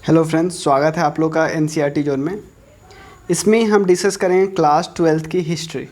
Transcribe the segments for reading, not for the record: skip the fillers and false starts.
Hello friends, स्वागत है आप लोग का एनसीईआरटी जोन में। इसमें हम डिस्कस करेंगे क्लास 12th की हिस्ट्री।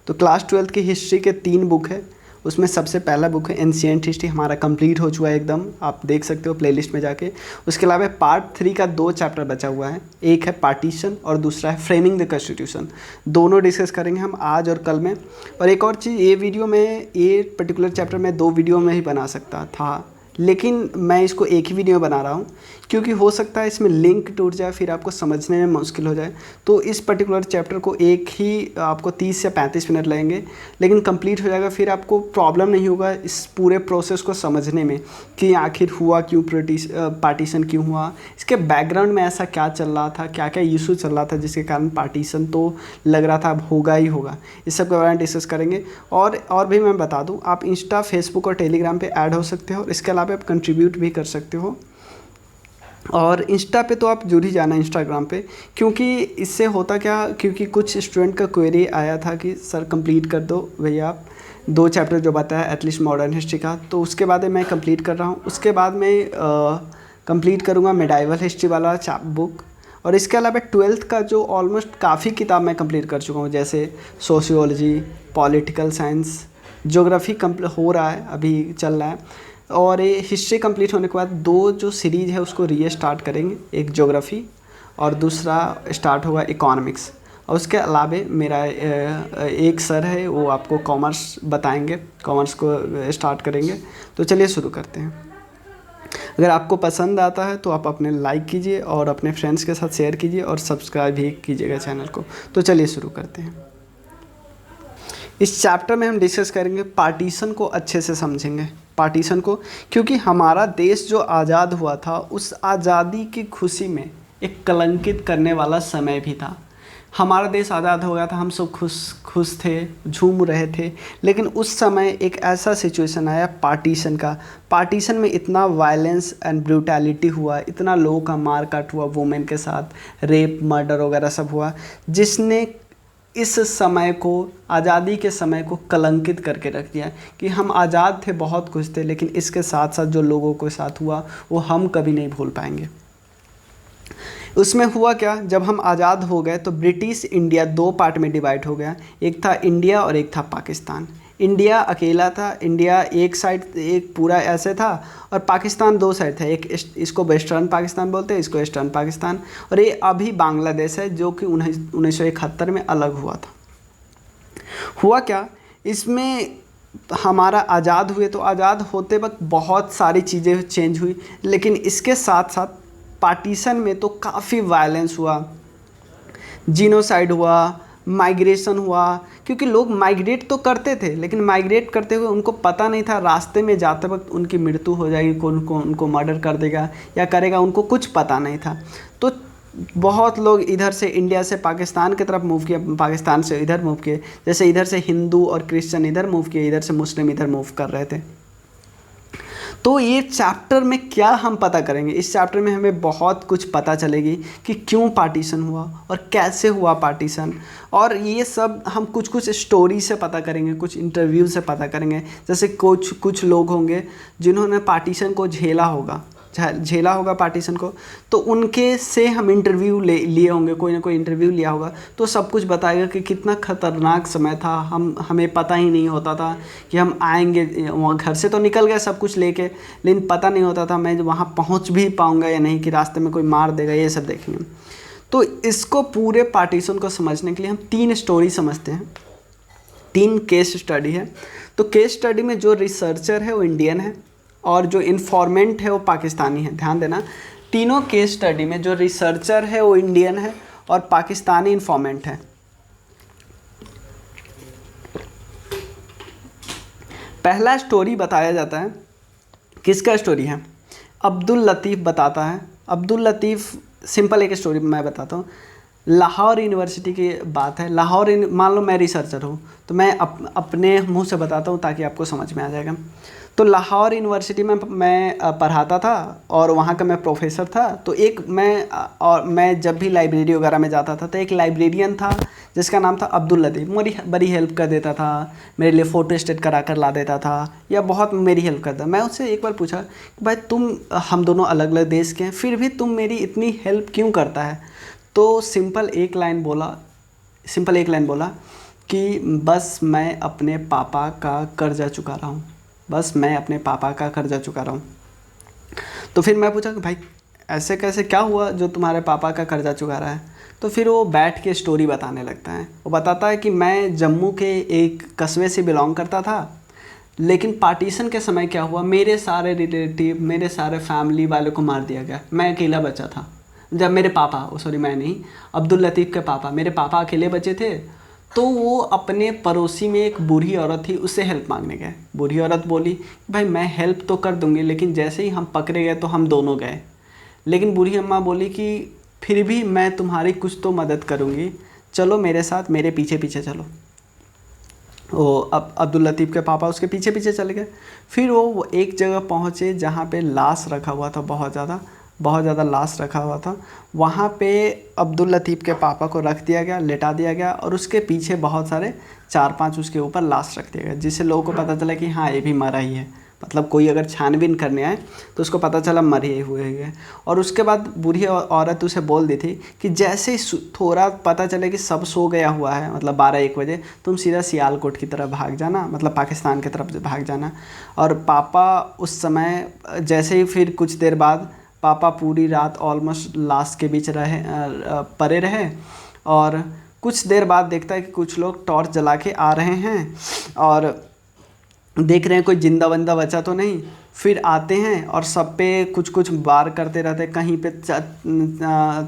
तो क्लास 12th की हिस्ट्री के 3 बुक है। उसमें सबसे पहला बुक है एंशिएंट हिस्ट्री, हमारा कंप्लीट हो चुका है एकदम, आप देख सकते हो प्लेलिस्ट में जाके। उसके अलावा पार्ट 3 का 2 चैप्टर बचा हुआ है, एक है पार्टीशन और दूसरा है फ्रेमिंग द कॉन्स्टिट्यूशन। दोनों डिस्कस करेंगे हम आज और कल में। और एक और चीज़, ये वीडियो में, ये पर्टिकुलर चैप्टर में 2 वीडियो में ही बना सकता था, लेकिन मैं इसको एक ही वीडियो में बना रहा हूँ क्योंकि हो सकता है इसमें लिंक टूट जाए, फिर आपको समझने में मुश्किल हो जाए। तो इस पर्टिकुलर चैप्टर को एक ही आपको 30 या 35 मिनट लगेंगे, लेकिन कंप्लीट हो जाएगा। फिर आपको प्रॉब्लम नहीं होगा इस पूरे प्रोसेस को समझने में कि आखिर हुआ क्यों, पार्टीशन क्यों हुआ, इसके बैकग्राउंड में ऐसा क्या चल रहा था, क्या क्या इशू चल रहा था जिसके कारण पार्टीशन तो लग रहा था अब होगा ही होगा। इस सब के बारे में डिस्कस करेंगे। और भी मैं बता दूँ, आप इंस्टा, फेसबुक और टेलीग्राम पर ऐड हो सकते हो, और इसके अलावा आप कंट्रीब्यूट भी कर सकते हो। और इंस्टा पे तो आप जुड़ ही जाना, इंस्टाग्राम पे, क्योंकि इससे होता क्या, क्योंकि कुछ स्टूडेंट का क्वेरी आया था कि सर कंप्लीट कर दो भैया आप 2 चैप्टर जो बताया एटलीस्ट मॉडर्न हिस्ट्री का। तो उसके बाद मैं कंप्लीट कर रहा हूँ। उसके बाद मैं कंप्लीट करूँगा मेडाइवल हिस्ट्री वाला बुक। और इसके अलावा 12th का जो ऑलमोस्ट काफ़ी किताब मैं कंप्लीट कर चुका हूँ, जैसे सोशियोलॉजी, पॉलिटिकल साइंस, ज्योग्राफी हो रहा है, अभी चल रहा है। और ये हिस्ट्री कंप्लीट होने के बाद 2 जो सीरीज़ है उसको रीस्टार्ट करेंगे, एक ज्योग्राफी और दूसरा स्टार्ट होगा इकोनॉमिक्स। और उसके अलावा मेरा एक सर है, वो आपको कॉमर्स बताएंगे, कॉमर्स को स्टार्ट करेंगे। तो चलिए शुरू करते हैं। अगर आपको पसंद आता है तो आप अपने लाइक कीजिए और अपने फ्रेंड्स के साथ शेयर कीजिए और सब्सक्राइब भी कीजिएगा चैनल को। तो चलिए शुरू करते हैं। इस चैप्टर में हम डिस्कस करेंगे पार्टीशन को, अच्छे से समझेंगे पार्टीशन को, क्योंकि हमारा देश जो आज़ाद हुआ था उस आज़ादी की खुशी में एक कलंकित करने वाला समय भी था। हमारा देश आज़ाद हो गया था, हम सब खुश थे, झूम रहे थे, लेकिन उस समय एक ऐसा सिचुएशन आया पार्टीशन का। पार्टीशन में इतना वायलेंस एंड ब्रूटैलिटी हुआ, इतना लोगों का मार काट हुआ, वुमेन के साथ रेप, मर्डर वगैरह सब हुआ, जिसने इस समय को, आज़ादी के समय को कलंकित करके रख दिया कि हम आज़ाद थे, बहुत खुश थे, लेकिन इसके साथ साथ जो लोगों के साथ हुआ वो हम कभी नहीं भूल पाएंगे। उसमें हुआ क्या, जब हम आज़ाद हो गए तो ब्रिटिश इंडिया 2 पार्ट में डिवाइड हो गया, एक था इंडिया और एक था पाकिस्तान। इंडिया अकेला था, इंडिया एक साइड, एक पूरा ऐसे था, और पाकिस्तान 2 साइड था, एक इसको वेस्टर्न पाकिस्तान बोलते हैं, इसको ईस्टर्न पाकिस्तान। और ये अभी बांग्लादेश है, जो कि 1971 में अलग हुआ था। हुआ क्या, इसमें हमारा आज़ाद हुए तो आज़ाद होते वक्त बहुत सारी चीज़ें चेंज हुई, लेकिन इसके साथ साथ पार्टीशन में तो काफ़ी वायलेंस हुआ, जीनोसाइड हुआ, माइग्रेशन हुआ। क्योंकि लोग माइग्रेट तो करते थे, लेकिन माइग्रेट करते हुए उनको पता नहीं था रास्ते में जाते वक्त उनकी मृत्यु हो जाएगी, कौन उनको मर्डर कर देगा या करेगा, उनको कुछ पता नहीं था। तो बहुत लोग इधर से, इंडिया से पाकिस्तान की तरफ मूव किए, पाकिस्तान से इधर मूव किए, जैसे इधर से हिंदू और क्रिश्चियन इधर मूव किए, इधर से मुस्लिम इधर मूव कर रहे थे। तो ये चैप्टर में क्या हम पता करेंगे, इस चैप्टर में हमें बहुत कुछ पता चलेगी कि क्यों पार्टीशन हुआ और कैसे हुआ पार्टीशन। और ये सब हम कुछ स्टोरी से पता करेंगे, कुछ इंटरव्यू से पता करेंगे। जैसे कुछ लोग होंगे जिन्होंने पार्टीशन को झेला होगा पार्टीशन को, तो उनके से हम इंटरव्यू लिए होंगे, कोई ना कोई इंटरव्यू लिया होगा, तो सब कुछ बताएगा कि कितना ख़तरनाक समय था, हमें पता ही नहीं होता था कि हम आएंगे वहाँ, घर से तो निकल गए सब कुछ लेके, लेकिन पता नहीं होता था मैं वहाँ पहुँच भी पाऊँगा या नहीं, कि रास्ते में कोई मार देगा, ये सब देखेंगे। तो इसको, पूरे पार्टीशन को समझने के लिए हम 3 स्टोरी समझते हैं, 3 केस स्टडी है। तो केस स्टडी में जो रिसर्चर है वो इंडियन है और जो इन्फॉर्मेंट है वो पाकिस्तानी है। ध्यान देना, तीनों केस स्टडी में जो रिसर्चर है वो इंडियन है और पाकिस्तानी इन्फॉर्मेंट है। पहला स्टोरी बताया जाता है, किसका स्टोरी है, अब्दुल लतीफ़ बताता है। अब्दुल लतीफ़, सिंपल एक स्टोरी मैं बताता हूँ। लाहौर यूनिवर्सिटी की बात है। मान लो मैं रिसर्चर हूँ, तो मैं अपने मुंह से बताता हूँ ताकि आपको समझ में आ जाएगा। तो लाहौर यूनिवर्सिटी में मैं पढ़ाता था और वहाँ का मैं प्रोफेसर था। तो एक मैं जब भी लाइब्रेरी वगैरह में जाता था तो एक लाइब्रेरियन था जिसका नाम था अब्दुल लतीफ़। मेरी बड़ी हेल्प कर देता था, मेरे लिए फ़ोटो स्टेट करा कर ला देता था या बहुत मेरी हेल्प करता। मैं उससे एक बार पूछा कि भाई हम दोनों अलग अलग देश के हैं, फिर भी तुम मेरी इतनी हेल्प क्यों करता है? तो सिंपल एक लाइन बोला कि बस मैं अपने पापा का कर्जा चुका रहा हूँ, बस मैं अपने पापा का कर्जा चुका रहा हूँ। तो फिर मैं पूछा कि भाई ऐसे कैसे, क्या हुआ जो तुम्हारे पापा का कर्जा चुका रहा है? तो फिर वो बैठ के स्टोरी बताने लगता है। वो बताता है कि मैं जम्मू के एक कस्बे से बिलोंग करता था, लेकिन पार्टीशन के समय क्या हुआ, मेरे सारे रिलेटिव, मेरे सारे फैमिली वालों को मार दिया गया, मैं अकेला बचा था। जब मेरे पापा, सॉरी मैं नहीं, अब्दुल लतीफ़ के पापा, मेरे पापा अकेले बचे थे। तो वो अपने पड़ोसी में एक बूढ़ी औरत थी, उससे हेल्प मांगने गए। बूढ़ी औरत बोली भाई मैं हेल्प तो कर दूंगी, लेकिन जैसे ही हम पकड़े गए तो हम दोनों गए। लेकिन बूढ़ी अम्मा बोली कि फिर भी मैं तुम्हारी कुछ तो मदद करूंगी, चलो मेरे साथ, मेरे पीछे पीछे चलो। वो अब अब्दुल लतीफ़ के पापा उसके पीछे पीछे चले गए। फिर वो एक जगह पहुँचे जहाँ पे लाश रखा हुआ था, बहुत ज़्यादा लाश रखा हुआ था। वहाँ पे अब्दुल लतीफ़ के पापा को रख दिया गया, लेटा दिया गया, और उसके पीछे बहुत सारे 4-5 उसके ऊपर लाश रख दिया गया, जिससे लोगों को पता चला कि हाँ ये भी मरा ही है। मतलब कोई अगर छानबीन करने आए तो उसको पता चला मरे हुए हैं। और उसके बाद बूढ़ी औरत उसे बोल दी थी कि जैसे ही थोड़ा पता चले कि सब सो गया हुआ है, मतलब 12-1 बजे, तुम सीधा सियालकोट की तरफ भाग जाना, मतलब पाकिस्तान की तरफ भाग जाना। और पापा उस समय जैसे ही, फिर कुछ देर बाद पापा पूरी रात ऑलमोस्ट लाश के बीच पड़े रहे। और कुछ देर बाद देखता है कि कुछ लोग टॉर्च जला के आ रहे हैं और देख रहे हैं कोई जिंदा बंदा बचा तो नहीं। फिर आते हैं और सब पे कुछ कुछ वार करते रहते हैं, कहीं पे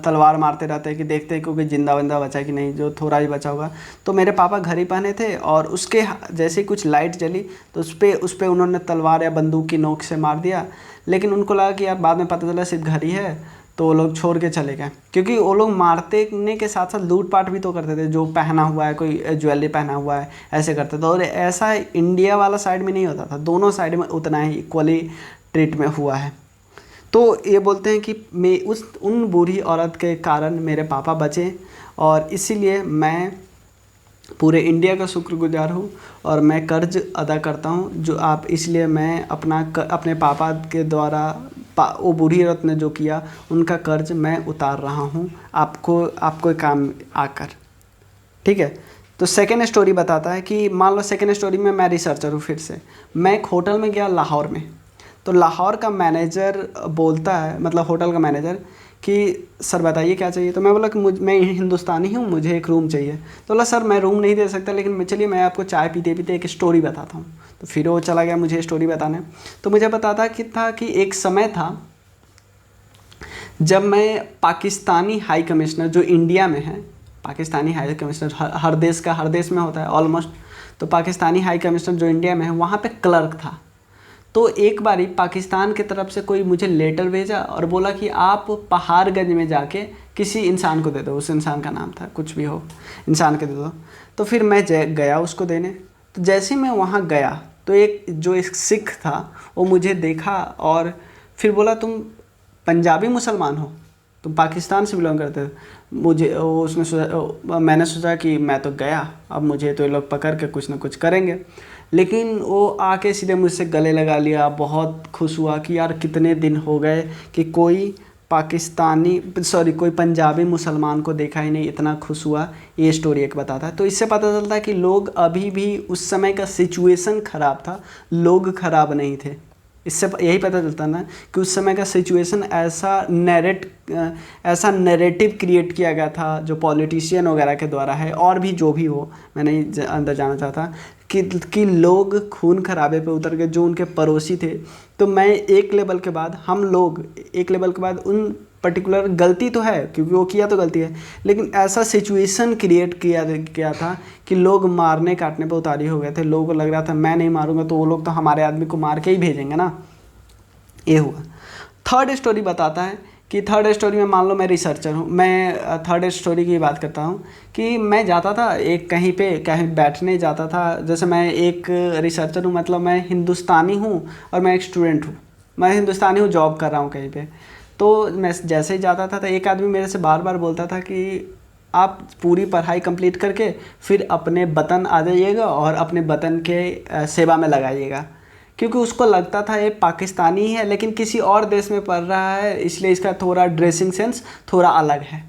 तलवार मारते रहते हैं कि देखते हैं कोई जिंदा बंदा बचा कि नहीं, जो थोड़ा ही बचा होगा। तो मेरे पापा घर ही पहने थे और उसके जैसे ही कुछ लाइट जली तो उस पे उन्होंने तलवार या बंदूक की नोक से मार दिया। लेकिन उनको लगा कि यार, बाद में पता चला सिर्फ घर ही है, तो वो लोग छोड़ के चले गए। क्योंकि वो लोग मारने के साथ साथ लूटपाट भी तो करते थे, जो पहना हुआ है, कोई ज्वेलरी पहना हुआ है, ऐसे करते थे। और ऐसा इंडिया वाला साइड में नहीं होता था, दोनों साइड में उतना ही इक्वली ट्रीट में हुआ है। तो ये बोलते हैं कि मैं उन बूढ़ी औरत के कारण मेरे पापा बचे, और इसीलिए मैं पूरे इंडिया का शुक्रगुजार हूँ और मैं कर्ज अदा करता हूँ जो आप, इसलिए मैं अपने पापा के द्वारा वो बूढ़ी औरत ने जो किया उनका कर्ज मैं उतार रहा हूँ आपको काम आकर। ठीक है। तो सेकेंड स्टोरी बताता है कि मान लो सेकेंड स्टोरी में मैं रिसर्चर हूँ, फिर से मैं एक होटल में गया लाहौर में। तो लाहौर का मैनेजर बोलता है, मतलब होटल का मैनेजर, कि सर बताइए क्या चाहिए। तो मैं बोला कि मैं हिंदुस्तानी हूँ, मुझे एक रूम चाहिए। तो बोला सर मैं रूम नहीं दे सकता, लेकिन चलिए मैं आपको चाय पीते पीते एक स्टोरी बताता हूँ। तो फिर वो चला गया मुझे स्टोरी बताने। तो मुझे बताता कि एक समय था जब मैं पाकिस्तानी हाई कमिश्नर, जो इंडिया में है, पाकिस्तानी हाई कमिश्नर हर देश में होता है ऑलमोस्ट, तो पाकिस्तानी हाई कमिश्नर जो इंडिया में है वहाँ पे क्लर्क था। तो एक बारी पाकिस्तान की तरफ से कोई मुझे लेटर भेजा और बोला कि आप पहाड़गंज में जाके किसी इंसान को दे दो, उस इंसान का नाम था कुछ भी हो, इंसान को दे दो। तो फिर मैं गया उसको देने। तो जैसे मैं वहाँ गया तो एक सिख था, वो मुझे देखा और फिर बोला तुम पंजाबी मुसलमान हो, तुम पाकिस्तान से बिलोंग करते हो। मैंने सोचा कि मैं तो गया, अब मुझे तो ये लोग पकड़ के कुछ ना कुछ करेंगे। लेकिन वो आके सीधे मुझसे गले लगा लिया, बहुत खुश हुआ कि यार कितने दिन हो गए कि कोई पंजाबी मुसलमान को देखा ही नहीं, इतना खुश हुआ। ये स्टोरी एक बताता है। तो इससे पता चलता है कि लोग अभी भी, उस समय का सिचुएशन ख़राब था, लोग ख़राब नहीं थे। इससे यही पता चलता ना कि उस समय का सिचुएशन ऐसा नैरेटिव क्रिएट किया गया था जो पॉलिटिशियन वगैरह के द्वारा है, और भी जो भी हो, मैं नहीं अंदर जाना चाहता, कि लोग खून खराबे पे उतर गए जो उनके पड़ोसी थे। तो हम लोग एक लेवल के बाद उन पर्टिकुलर, गलती तो है क्योंकि वो किया तो गलती है, लेकिन ऐसा सिचुएशन क्रिएट किया था कि लोग मारने काटने पे उतारी हो गए थे। लोगों को लग रहा था मैं नहीं मारूंगा तो वो लोग तो हमारे आदमी को मार के ही भेजेंगे ना। ये हुआ। थर्ड स्टोरी बताता है कि थर्ड स्टोरी में मान लो मैं रिसर्चर हूँ, मैं थर्ड स्टोरी की बात करता हूँ कि मैं जाता था एक कहीं बैठने जाता था। जैसे मैं एक रिसर्चर हूँ, मतलब मैं हिंदुस्तानी हूँ और मैं एक स्टूडेंट हूँ। मैं हिंदुस्तानी हूँ, जॉब कर रहा हूँ कहीं पे। तो मैं जैसे ही जाता था तो एक आदमी मेरे से बार बार बोलता था कि आप पूरी पढ़ाई कंप्लीट करके फिर अपने वतन आ जाइएगा और अपने वतन के सेवा में लगाइएगा। क्योंकि उसको लगता था ये पाकिस्तानी है लेकिन किसी और देश में पढ़ रहा है, इसलिए इसका थोड़ा ड्रेसिंग सेंस थोड़ा अलग है।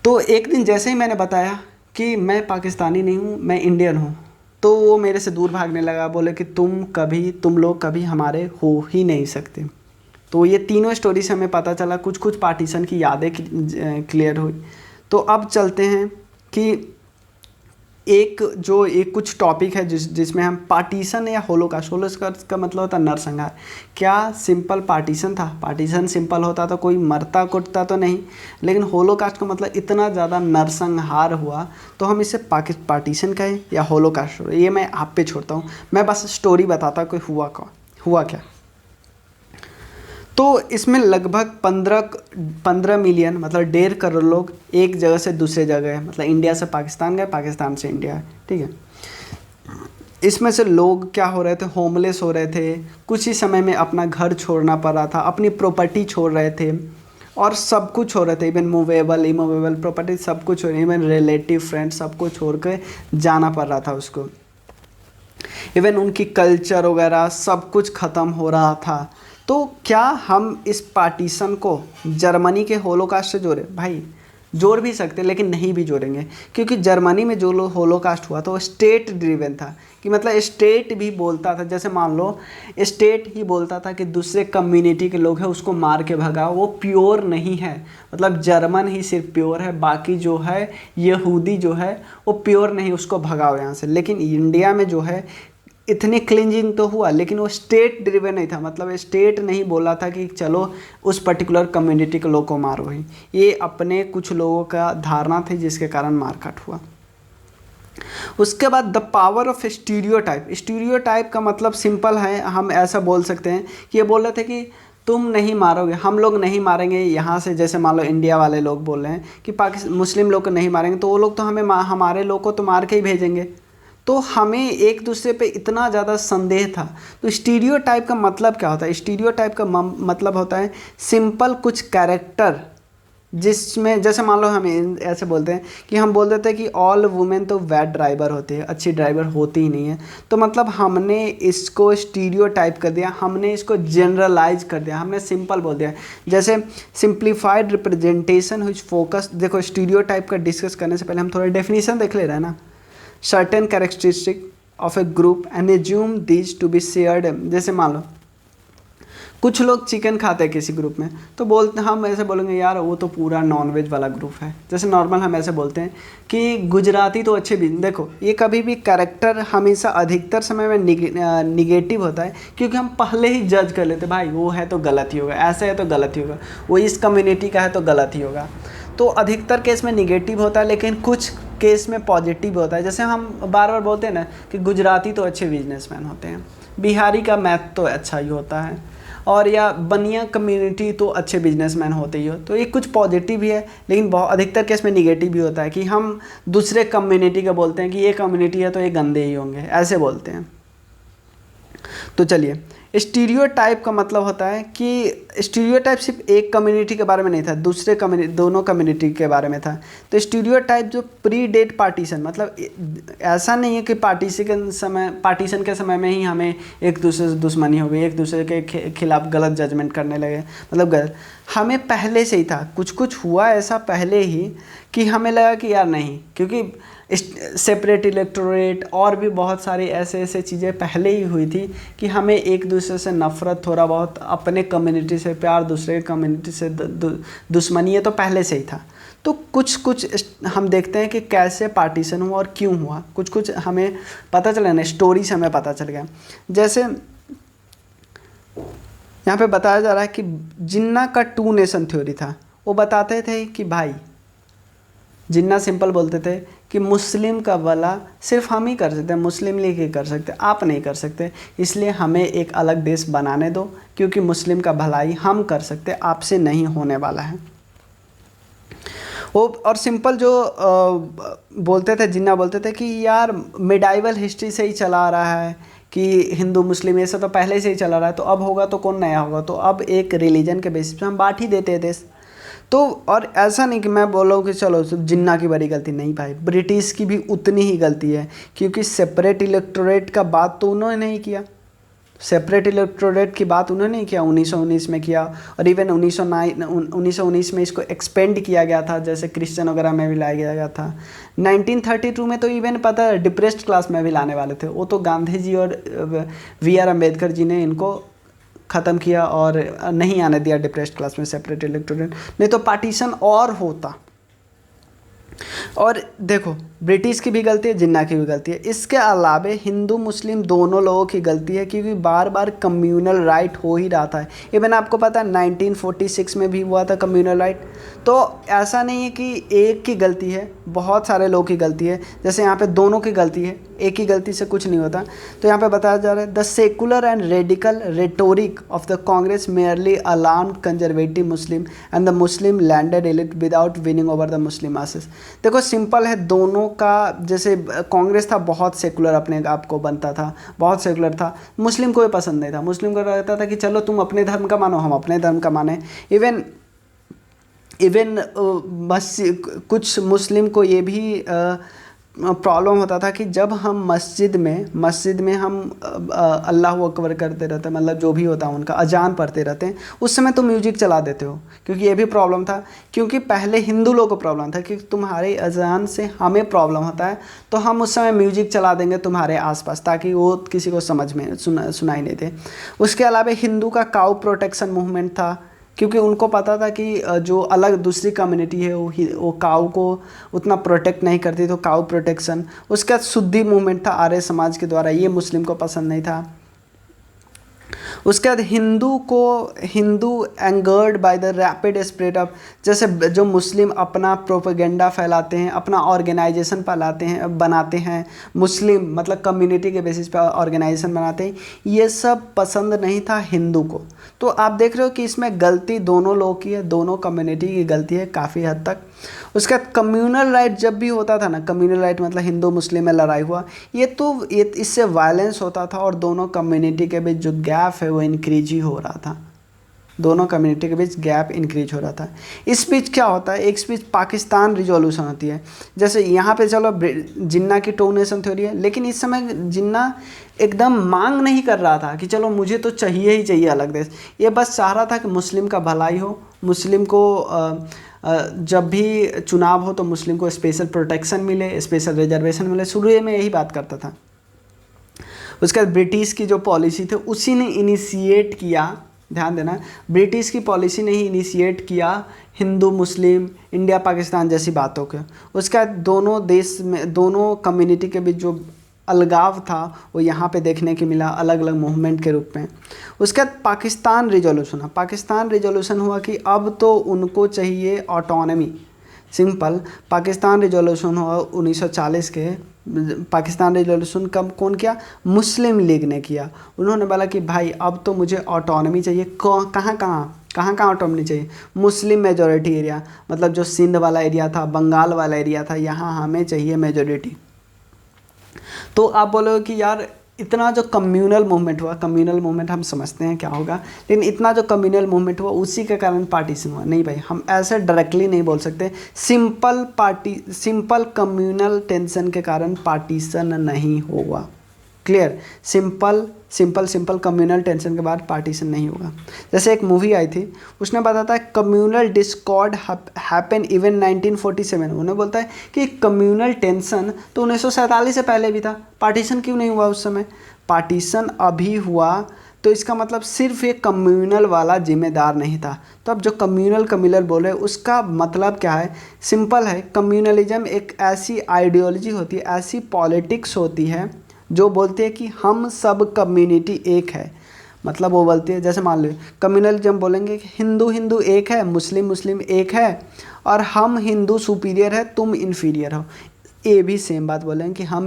तो एक दिन जैसे ही मैंने बताया कि मैं पाकिस्तानी नहीं हूँ, मैं इंडियन हूँ, तो वो मेरे से दूर भागने लगा, बोले कि तुम लोग कभी हमारे हो ही नहीं सकते। तो ये तीनों स्टोरी से हमें पता चला, कुछ कुछ पार्टीशन की यादें क्लियर हुई। तो अब चलते हैं कि एक कुछ टॉपिक है जिसमें हम पार्टीशन या होलोकास्ट का मतलब होता है नरसंहार। क्या सिंपल पार्टीशन था? पार्टीशन सिंपल होता तो कोई मरता कुटता तो नहीं, लेकिन होलोकास्ट का मतलब इतना ज़्यादा नरसंहार हुआ, तो हम इसे पार्टीशन कहें या होलोकास्ट, ये मैं आप पे छोड़ता हूँ। मैं बस स्टोरी बताता कि हुआ क्या। तो इसमें लगभग 15 मिलियन मतलब 1.5 करोड़ लोग एक जगह से दूसरे जगह गए, मतलब इंडिया से पाकिस्तान गए, पाकिस्तान से इंडिया, ठीक है। इसमें से लोग क्या हो रहे थे, होमलेस हो रहे थे, कुछ ही समय में अपना घर छोड़ना पड़ रहा था, अपनी प्रॉपर्टी छोड़ रहे थे, और सब कुछ हो रहे थे, इवन मूवेबल इमूवेबल प्रॉपर्टी सब कुछ हो रही, इवन रिलेटिव फ्रेंड्स सबको छोड़ के जाना पड़ रहा था उसको। इवन उनकी कल्चर वगैरह सब कुछ ख़त्म हो रहा था। तो क्या हम इस पार्टीशन को जर्मनी के होलोकास्ट से जोड़े? भाई जोड़ भी सकते लेकिन नहीं भी जोड़ेंगे, क्योंकि जर्मनी में जो होलोकास्ट हुआ था वो स्टेट ड्रिवन था, कि मतलब स्टेट भी बोलता था, जैसे मान लो स्टेट ही बोलता था कि दूसरे कम्युनिटी के लोग हैं उसको मार के भगाओ, वो प्योर नहीं है। मतलब जर्मन ही सिर्फ प्योर है, बाकी जो है यहूदी जो है वो प्योर नहीं, उसको भगाओ यहाँ से। लेकिन इंडिया में जो है इतनी क्लिंजिंग तो हुआ, लेकिन वो स्टेट ड्रिवन नहीं था, मतलब स्टेट नहीं बोला था कि चलो उस पर्टिकुलर कम्युनिटी के लोग को मारो ही। ये अपने कुछ लोगों का धारणा थी जिसके कारण मारकाट हुआ। उसके बाद the power of stereotype. Stereotype का मतलब सिंपल है, हम ऐसा बोल सकते हैं कि ये बोल रहे थे कि तुम नहीं मारोगे, हम लोग नहीं मारेंगे यहाँ से। जैसे मान लो इंडिया वाले लोग बोल रहे हैं कि पाकिस्तान मुस्लिम लोग को नहीं मारेंगे, तो वो लोग तो हमारे लोग को तो मार के ही भेजेंगे। तो हमें एक दूसरे पे इतना ज़्यादा संदेह था। तो स्टीरियोटाइप का मतलब क्या होता है? स्टीरियोटाइप का मतलब होता है सिंपल कुछ कैरेक्टर, जिसमें जैसे मान लो हम ऐसे बोलते हैं कि हम बोल देते हैं कि ऑल वुमेन तो बैड ड्राइवर होती है, अच्छी ड्राइवर होती ही नहीं है। तो मतलब हमने इसको स्टीरियोटाइप कर दिया, हमने इसको जनरलाइज कर दिया, हमने सिंपल बोल दिया। जैसे सिंप्लीफाइड रिप्रेजेंटेशन व्हिच फोकस, देखो स्टीरियोटाइप का डिस्कस करने से पहले हम थोड़ा डेफिनेशन देख ले रहे हैं ना। Certain characteristic of A group and assume these to be shared. जैसे मान लो कुछ लोग चिकन खाते हैं किसी ग्रुप में, तो बोलते हम ऐसे बोलेंगे यार वो तो पूरा नॉनवेज वाला ग्रुप है। जैसे नॉर्मल हम ऐसे बोलते हैं कि गुजराती तो अच्छे भी। देखो ये कभी भी कैरेक्टर हमेशा अधिकतर समय में निगेटिव होता है, क्योंकि हम पहले ही जज कर लेते भाई वो है तो गलत ही होगा, ऐसा है तो गलत ही होगा, वो इस कम्युनिटी का है तो गलत ही होगा। तो अधिकतर केस में निगेटिव होता है, लेकिन कुछ केस में पॉजिटिव होता है। जैसे हम बार बार बोलते हैं ना कि गुजराती तो अच्छे बिजनेसमैन होते हैं, बिहारी का मैथ तो अच्छा ही होता है, और या बनिया कम्युनिटी तो अच्छे बिजनेसमैन होते ही हो। तो ये कुछ पॉजिटिव भी है, लेकिन बहुत अधिकतर केस में निगेटिव भी होता है कि हम दूसरे कम्युनिटी का बोलते हैं कि ये कम्युनिटी है तो ये गंदे ही होंगे, ऐसे बोलते हैं। तो चलिए, स्टीरियोटाइप का मतलब होता है कि स्टीरियोटाइप सिर्फ एक कम्युनिटी के बारे में नहीं था, दूसरे दोनों कम्युनिटी के बारे में था। तो स्टीरियोटाइप जो प्री डेट पार्टीशन, मतलब ऐसा नहीं है कि पार्टीशन के समय में ही हमें एक दूसरे से दुश्मनी हो गई, एक दूसरे के खिलाफ गलत जजमेंट करने लगे, मतलब गलत। हमें पहले से ही था, कुछ कुछ हुआ ऐसा पहले ही कि हमें लगा कि यार नहीं, क्योंकि सेपरेट इलेक्टोरेट और भी बहुत सारी ऐसे चीज़ें पहले ही हुई थी कि हमें एक दूसरे से नफ़रत, थोड़ा बहुत अपने कम्युनिटी से प्यार, दूसरे कम्युनिटी से दुश्मनी, है तो पहले से ही था। तो कुछ हम देखते हैं कि कैसे पार्टीशन हुआ और क्यों हुआ, कुछ हमें पता चला ना, स्टोरी से हमें पता चल गया। जैसे यहाँ पे बताया जा रहा है कि जिन्ना का 2 नेशन थ्योरी था। वो बताते थे कि भाई जिन्ना सिंपल बोलते थे कि मुस्लिम का भला सिर्फ हम ही कर सकते हैं, मुस्लिम लीग ही कर सकते, आप नहीं कर सकते, इसलिए हमें एक अलग देश बनाने दो, क्योंकि मुस्लिम का भलाई हम कर सकते, आपसे नहीं होने वाला है। वो और सिंपल जो बोलते थे, जिन्ना बोलते थे कि यार मिडाइवल हिस्ट्री से ही चला आ रहा है कि हिंदू मुस्लिम ये सब तो पहले से ही चला रहा है, तो अब होगा तो कौन नया होगा, तो अब एक रिलीजन के बेसिस पे हम बांट ही देते हैं देश। तो और ऐसा नहीं कि मैं बोल रहा हूँ कि चलो सिर्फ जिन्ना की बड़ी गलती, नहीं भाई, ब्रिटिश की भी उतनी ही गलती है, क्योंकि सेपरेट इलेक्टोरेट का बात तो उन्होंने नहीं किया, सेपरेट इलेक्टोरेट की बात उन्होंने नहीं किया, 1919 में किया, और इवन 1919 में इसको एक्सपेंड किया गया था, जैसे क्रिश्चियन वगैरह में भी लाया गया था। 1932 में तो इवन पता है डिप्रेस्ड क्लास में भी लाने वाले थे, वो तो गांधी जी और वी.आर. अम्बेडकर जी ने इनको ख़त्म किया और नहीं आने दिया डिप्रेस्ड क्लास में सेपरेट इलेक्टोरेट, नहीं तो पार्टीशन और होता। और देखो ब्रिटिश की भी गलती है, जिन्ना की भी गलती है, इसके अलावे हिंदू मुस्लिम दोनों लोगों की गलती है, क्योंकि बार बार कम्यूनल राइट हो ही रहा था। इवन आपको पता है 1946 में भी हुआ था कम्यूनल राइट। तो ऐसा नहीं है कि एक की गलती है, बहुत सारे लोगों की गलती है, जैसे यहाँ पे दोनों की गलती है, एक ही गलती से कुछ नहीं होता। तो यहाँ पे बताया जा रहा है the secular and radical rhetoric of the Congress merely alarm conservative Muslim and the Muslim landed elite without winning over the Muslim masses. देखो सिंपल है, दोनों का, जैसे कांग्रेस था बहुत सेकुलर, अपने आप को बनता था, बहुत सेकुलर था, मुस्लिम को भी पसंद नहीं था, मुस्लिम को रहता था कि चलो तुम अपने धर्म का मानो, हम अपने धर्म का माने। इवन कुछ मुस्लिम को ये भी प्रॉब्लम होता था कि जब हम मस्जिद में हम अल्लाह अकबर करते रहते हैं, मतलब जो भी होता है उनका अजान पढ़ते रहते हैं, उस समय तुम म्यूजिक चला देते हो, क्योंकि ये भी प्रॉब्लम था। क्योंकि पहले हिंदू लोगों को प्रॉब्लम था कि तुम्हारे अजान से हमें प्रॉब्लम होता है, तो हम उस समय म्यूजिक चला देंगे तुम्हारे आसपास, ताकि वो किसी को समझ में सुनाई नहीं दे। उसके अलावा हिंदू का काउ प्रोटेक्शन मूवमेंट था, क्योंकि उनको पता था कि जो अलग दूसरी कम्युनिटी है वो काऊ को उतना प्रोटेक्ट नहीं करती, तो काऊ प्रोटेक्शन। उसके बाद शुद्धि मूवमेंट था आर्य समाज के द्वारा, ये मुस्लिम को पसंद नहीं था। उसके बाद Hindu angered by the rapid spread of, जैसे जो मुस्लिम अपना प्रोपेगेंडा फैलाते हैं, अपना ऑर्गेनाइजेशन बनाते हैं, मुस्लिम मतलब कम्युनिटी के बेसिस पे ऑर्गेनाइजेशन बनाते हैं, ये सब पसंद नहीं था हिंदू को। तो आप देख रहे हो कि इसमें गलती दोनों लोगों की है, दोनों कम्युनिटी की गलती है काफ़ी हद तक। उसका कम्यूनल राइट जब भी होता था ना, कम्यूनल राइट मतलब हिंदू मुस्लिम में लड़ाई हुआ, ये इससे वायलेंस होता था, और दोनों कम्युनिटी के बीच जो गैप है वो इंक्रीज ही हो रहा था, दोनों कम्युनिटी के बीच गैप इंक्रीज हो रहा था। इस बीच क्या होता है, एक बीच पाकिस्तान रिजोल्यूशन होती है। जैसे यहाँ पे चलो जिन्ना की टू नेशन थ्योरी है, लेकिन इस समय जिन्ना एकदम मांग नहीं कर रहा था कि चलो मुझे तो चाहिए ही चाहिए अलग देश, ये बस चाह रहा था कि मुस्लिम का भलाई हो, मुस्लिम को जब भी चुनाव हो तो मुस्लिम को स्पेशल प्रोटेक्शन मिले, स्पेशल रिजर्वेशन मिले, शुरू में यही बात करता था। उसके बाद ब्रिटिश की जो पॉलिसी थी उसी ने इनिशिएट किया, ध्यान देना, ब्रिटिश की पॉलिसी ने ही इनिशिएट किया हिंदू मुस्लिम इंडिया पाकिस्तान जैसी बातों के। उसके बाद दोनों देश में, दोनों कम्युनिटी के बीच जो अलगाव था वो यहाँ पे देखने को मिला अलग अलग मूवमेंट के रूप में। उसके बाद पाकिस्तान रिजोल्यूशन हुआ कि अब तो उनको चाहिए ऑटोनॉमी। सिंपल, पाकिस्तान रिजोल्यूशन हुआ 1940 के। पाकिस्तान रिजोल्यूशन कौन किया? मुस्लिम लीग ने किया। उन्होंने बोला कि भाई अब तो मुझे ऑटोनॉमी चाहिए। कहाँ ऑटोनॉमी चाहिए? मुस्लिम मेजॉरिटी एरिया, मतलब जो सिंध वाला एरिया था, बंगाल वाला एरिया था, यहाँ हमें चाहिए मेजॉरिटी। तो आप बोलोगे कि यार इतना जो कम्यूनल मूवमेंट हुआ, कम्यूनल मूवमेंट हम समझते हैं क्या होगा, लेकिन इतना जो कम्यूनल मूवमेंट हुआ उसी के कारण पार्टीशन हुआ। नहीं भाई, हम ऐसे डायरेक्टली नहीं बोल सकते। सिंपल कम्यूनल टेंशन के कारण पार्टीशन नहीं होगा। क्लियर? सिंपल कम्यूनल टेंशन के बाद पार्टीशन नहीं होगा। जैसे एक मूवी आई थी, उसने बताया था कम्यूनल डिस्कॉर्ड हैपन इवन 1947। उन्हें बोलता है कि कम्यूनल टेंशन तो 1947 से पहले भी था, पार्टीशन क्यों नहीं हुआ उस समय? पार्टीशन अभी हुआ तो इसका मतलब सिर्फ एक कम्यूनल वाला जिम्मेदार नहीं था। तो अब जो कम्यूनल बोले उसका मतलब क्या है? सिंपल है, कम्यूनलिज्म एक ऐसी आइडियोलॉजी होती है, ऐसी पॉलिटिक्स होती है जो बोलते हैं कि हम सब कम्युनिटी एक है। मतलब वो बोलती है, जैसे मान लो कम्युनलिज्म बोलेंगे कि हिंदू हिंदू एक है, मुस्लिम मुस्लिम एक है, और हम हिंदू सुपीरियर है, तुम इन्फीरियर हो। ये भी सेम बात बोलेंगे कि हम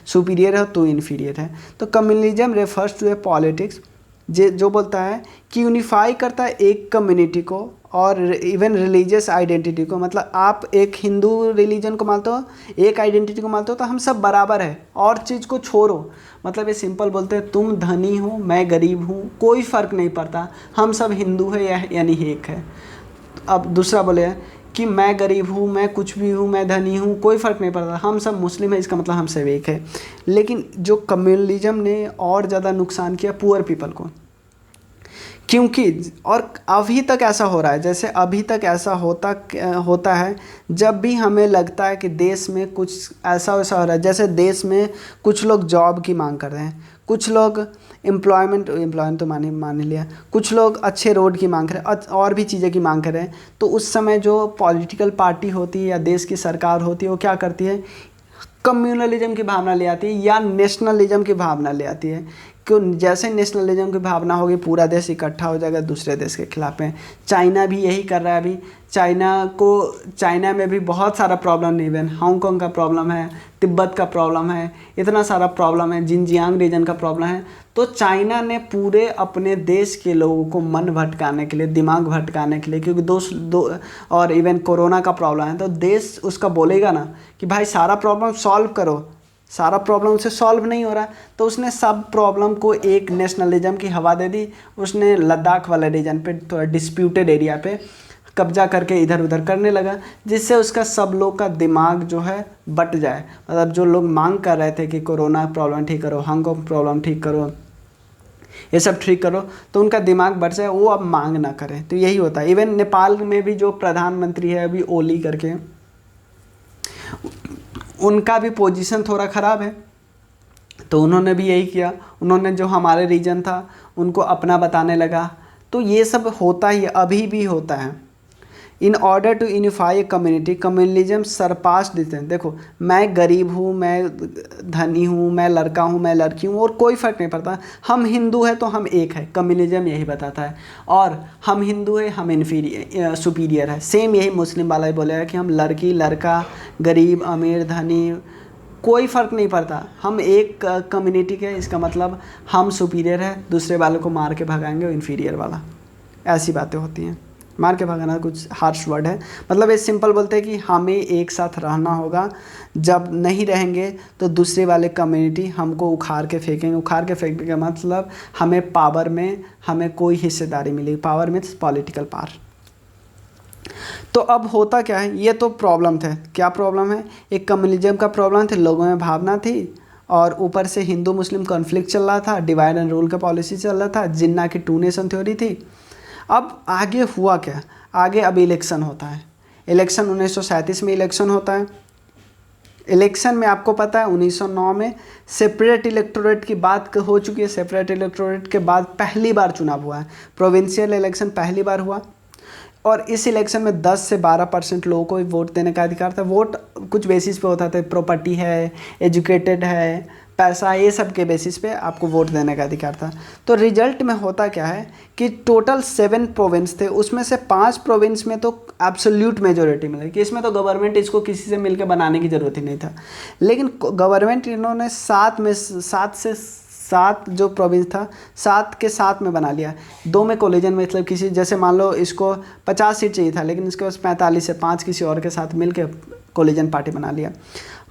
सुपीरियर हो, तू इन्फीरियर है। तो communalism refers to a politics जो बोलता है कि यूनिफाई करता है एक कम्युनिटी को और इवन रिलीजियस आइडेंटिटी को। मतलब आप एक हिंदू रिलीजन को मानते हो, एक आइडेंटिटी को मानते हो, तो हम सब बराबर है, और चीज़ को छोड़ो। मतलब ये सिंपल बोलते हैं, तुम धनी हो मैं गरीब हूँ, कोई फ़र्क नहीं पड़ता, हम सब हिंदू है यानी एक है। अब दूसरा बोले कि मैं गरीब हूँ, मैं कुछ भी हूँ, मैं धनी हूँ, कोई फ़र्क नहीं पड़ता, हम सब मुस्लिम है, इसका मतलब हम सब एक है। लेकिन जो कम्युनलिज्म ने और ज़्यादा नुकसान किया पुअर पीपल को, क्योंकि और अभी तक ऐसा हो रहा है, जैसे अभी तक ऐसा होता है जब भी हमें लगता है कि देश में कुछ ऐसा वैसा हो रहा है। जैसे देश में कुछ लोग जॉब की मांग कर रहे हैं, कुछ लोग एम्प्लॉयमेंट तो मान लिया, कुछ लोग अच्छे रोड की मांग कर रहे हैं, और भी चीज़ें की मांग कर रहे हैं। तो उस समय जो पॉलिटिकल पार्टी होती है या देश की सरकार होती है, वो क्या करती है, कम्युनलिज्म की भावना ले आती है या नेशनलिज्म की भावना ले आती है। क्यों? जैसे नेशनलिज्म की भावना होगी, पूरा देश इकट्ठा हो जाएगा दूसरे देश के खिलाफ में। चाइना भी यही कर रहा है अभी। चाइना में भी बहुत सारा प्रॉब्लम, इवन हांगकांग का प्रॉब्लम है, तिब्बत का प्रॉब्लम है, इतना सारा प्रॉब्लम है, जिनजियांग रीजन का प्रॉब्लम है। तो चाइना ने पूरे अपने देश के लोगों को मन भटकाने के लिए, दिमाग भटकाने के लिए, क्योंकि और इवन कोरोना का प्रॉब्लम है, तो देश उसका बोलेगा ना कि भाई सारा प्रॉब्लम सॉल्व करो, सारा प्रॉब्लम से सॉल्व नहीं हो रहा। तो उसने सब प्रॉब्लम को एक नेशनलिज्म की हवा दे दी। उसने लद्दाख वाले रीजन पे, थोड़ा डिस्प्यूटेड एरिया पे कब्जा करके इधर उधर करने लगा, जिससे उसका सब लोग का दिमाग जो है बट जाए। मतलब जो लोग मांग कर रहे थे कि कोरोना प्रॉब्लम ठीक करो, हांगकांग प्रॉब्लम ठीक करो, ये सब ठीक करो, तो उनका दिमाग बढ़ जाए, वो अब मांग ना करें। तो यही होता है। इवन नेपाल में भी जो प्रधानमंत्री है अभी ओली करके, उनका भी पोजीशन थोड़ा ख़राब है। तो उन्होंने भी यही किया, उन्होंने जो हमारे रीजन था उनको अपना बताने लगा। तो ये सब होता ही, अभी भी होता है। In order to unify a community, communalism सरपास देते हैं। देखो, मैं गरीब हूँ, मैं धनी हूँ, मैं लड़का हूँ, मैं लड़की हूँ, और कोई फ़र्क नहीं पड़ता, हम हिंदू है तो हम एक है। कम्युनलिज्म यही बताता है। और हम हिंदू है, हम इन्फीरियर सुपीरियर है। सेम यही मुस्लिम वाला ही बोलेगा कि हम लड़की लड़का, गरीब अमीर धनी, कोई फ़र्क नहीं पड़ता, हम एक कम्युनिटी के। इसका मतलब हम सुपीरियर है, दूसरे वालों को मार के भगाएंगे, वो इन्फीरियर वाला। ऐसी बातें होती हैं। मार के भगाना कुछ हार्श वर्ड है। मतलब ये सिंपल बोलते हैं कि हमें एक साथ रहना होगा, जब नहीं रहेंगे तो दूसरे वाले कम्युनिटी हमको उखाड़ के फेंकेंगे। उखाड़ के फेंकने का मतलब हमें पावर में हमें कोई हिस्सेदारी मिलेगी। Power means political power. तो अब होता क्या है, ये तो प्रॉब्लम थे। क्या प्रॉब्लम है? एक कम्युनलिज्म का प्रॉब्लम थे, लोगों में भावना थी, और ऊपर से हिंदू मुस्लिम कॉन्फ्लिक्ट चल रहा था, डिवाइड एंड रूल का पॉलिसी चल रहा था, जिन्ना की टू नेशन थ्योरी थी। अब आगे हुआ क्या? आगे अब इलेक्शन होता है। इलेक्शन 1937 में इलेक्शन होता है। इलेक्शन में आपको पता है 1909 में सेपरेट इलेक्टोरेट की बात हो चुकी है। सेपरेट इलेक्टोरेट के बाद पहली बार चुनाव हुआ है। प्रोविंशियल इलेक्शन पहली बार हुआ, और इस इलेक्शन में 10 से 12% लोगों को वोट देने का अधिकार था। वोट कुछ बेसिस पे होता था, प्रॉपर्टी है, एजुकेटेड है, पैसा, ये सब के बेसिस पे आपको वोट देने का अधिकार था। तो रिजल्ट में होता क्या है कि टोटल 7 प्रोविंस थे, उसमें से 5 प्रोविंस में तो एब्सोल्यूट मेजोरिटी मिली, कि इसमें तो गवर्नमेंट इसको किसी से मिलकर बनाने की ज़रूरत ही नहीं था। लेकिन गवर्नमेंट इन्होंने 7 जो प्रोविंस था 7 के 7 में बना लिया। 2 में कोलिजन में, मतलब किसी, जैसे मान लो इसको 50 सीट चाहिए था, लेकिन इसके पास 45 से 5 किसी और के साथ मिलकर कोलिजन पार्टी बना लिया।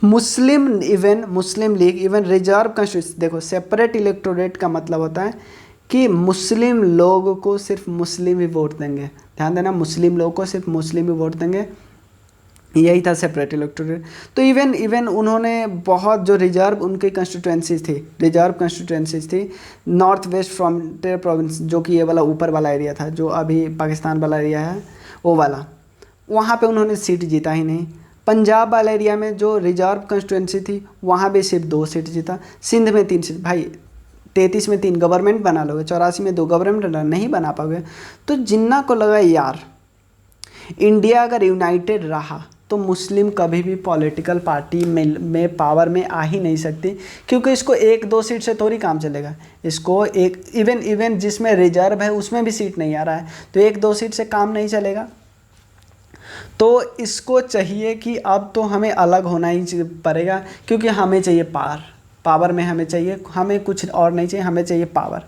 मुस्लिम लीग इवन रिजर्व कॉन्स्टिट्यूंसी। देखो, सेपरेट इलेक्टोरेट का मतलब होता है कि मुस्लिम लोगों को सिर्फ मुस्लिम ही वोट देंगे। ध्यान देना, मुस्लिम लोगों को सिर्फ मुस्लिम ही वोट देंगे, यही था सेपरेट इलेक्टोरेट। तो इवन उन्होंने बहुत जो रिजर्व उनकी कंस्टिट्यूंसीज थी, नॉर्थ वेस्ट फ्रंटियर प्रोविंस, जो कि ये वाला ऊपर वाला एरिया था, जो अभी पाकिस्तान वाला एरिया है, वो वाला, वहाँ पे उन्होंने सीट जीता ही नहीं। पंजाब वाला एरिया में जो रिजर्व कंस्टिट्यूंसी थी, वहाँ भी सिर्फ 2 सीट जीता। सिंध में 3 सीट। भाई 33 में 3 गवर्नमेंट बना लोगे, 84 में 2 गवर्नमेंट नहीं बना पाओगे। तो जिन्ना को लगा यार इंडिया अगर यूनाइटेड रहा तो मुस्लिम कभी भी पॉलिटिकल पार्टी में पावर में आ ही नहीं सकती, क्योंकि इसको 1-2 सीट से थोड़ी काम चलेगा। इसको एक इवन जिसमें रिजर्व है उसमें भी सीट नहीं आ रहा है, तो 1-2 सीट से काम नहीं चलेगा। तो इसको चाहिए कि अब तो हमें अलग होना ही पड़ेगा, क्योंकि हमें चाहिए पावर में हमें चाहिए, हमें कुछ और नहीं चाहिए, हमें चाहिए पावर।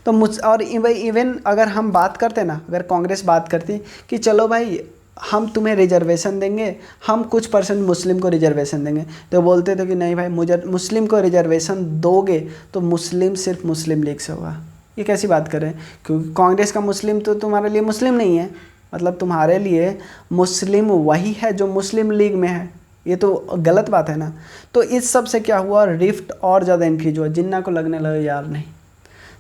तो और इवन अगर हम बात करते ना, अगर कांग्रेस बात करती कि चलो भाई हम तुम्हें रिजर्वेशन देंगे, हम कुछ परसेंट मुस्लिम को रिजर्वेशन देंगे, तो बोलते थे कि नहीं भाई, मुझे मुस्लिम को रिजर्वेशन दोगे तो मुस्लिम सिर्फ मुस्लिम लीग से होगा। ये कैसी बात करें, क्योंकि कांग्रेस का मुस्लिम तो तुम्हारे लिए मुस्लिम नहीं है, मतलब तुम्हारे लिए मुस्लिम वही है जो मुस्लिम लीग में है। ये तो गलत बात है ना। तो इस सब से क्या हुआ, रिफ्ट और ज़्यादा इंक्रीज हुआ। जिन्ना को लगने लगा यार नहीं,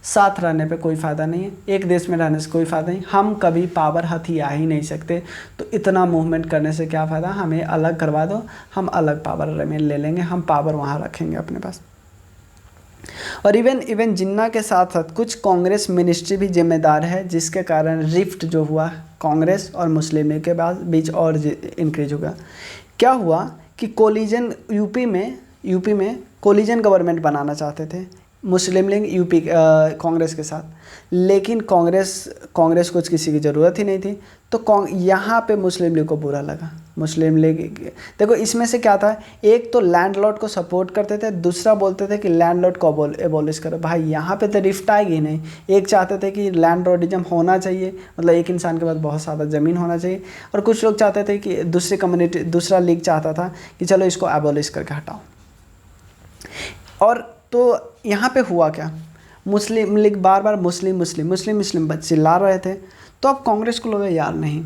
साथ रहने पे कोई फ़ायदा नहीं है, एक देश में रहने से कोई फ़ायदा नहीं, हम कभी पावर हथिया ही नहीं सकते, तो इतना मूवमेंट करने से क्या फ़ायदा, हमें अलग करवा दो, हम अलग पावर में ले लेंगे, हम पावर वहाँ रखेंगे अपने पास। और इवन जिन्ना के साथ साथ कुछ कांग्रेस मिनिस्ट्री भी जिम्मेदार है, जिसके कारण रिफ्ट जो हुआ कांग्रेस और मुस्लिम लीग के बीच और इंक्रीज होगा। क्या हुआ कि कोलिजन यूपी में कोलिजन गवर्नमेंट बनाना चाहते थे मुस्लिम लीग यूपी कांग्रेस के साथ, लेकिन कांग्रेस को किसी की ज़रूरत ही नहीं थी। तो यहाँ पे मुस्लिम लीग को बुरा लगा। मुस्लिम लीग देखो इसमें से क्या था, एक तो लैंडलॉर्ड को सपोर्ट करते थे, दूसरा बोलते थे कि लैंडलॉर्ड को एबॉलिश करो। भाई यहाँ पे तो रिफ्ट आएगी नहीं। एक चाहते थे कि लैंडलॉर्डिज्म होना चाहिए, मतलब एक इंसान के पास बहुत ज़्यादा ज़मीन होना चाहिए, और कुछ लोग चाहते थे कि दूसरा लीग चाहता था कि चलो इसको एबॉलिश करके हटाओ। और तो यहाँ पे हुआ क्या, मुस्लिम लीग बार बार मुस्लिम चिल्ला रहे थे। तो अब कांग्रेस को लगा यार नहीं,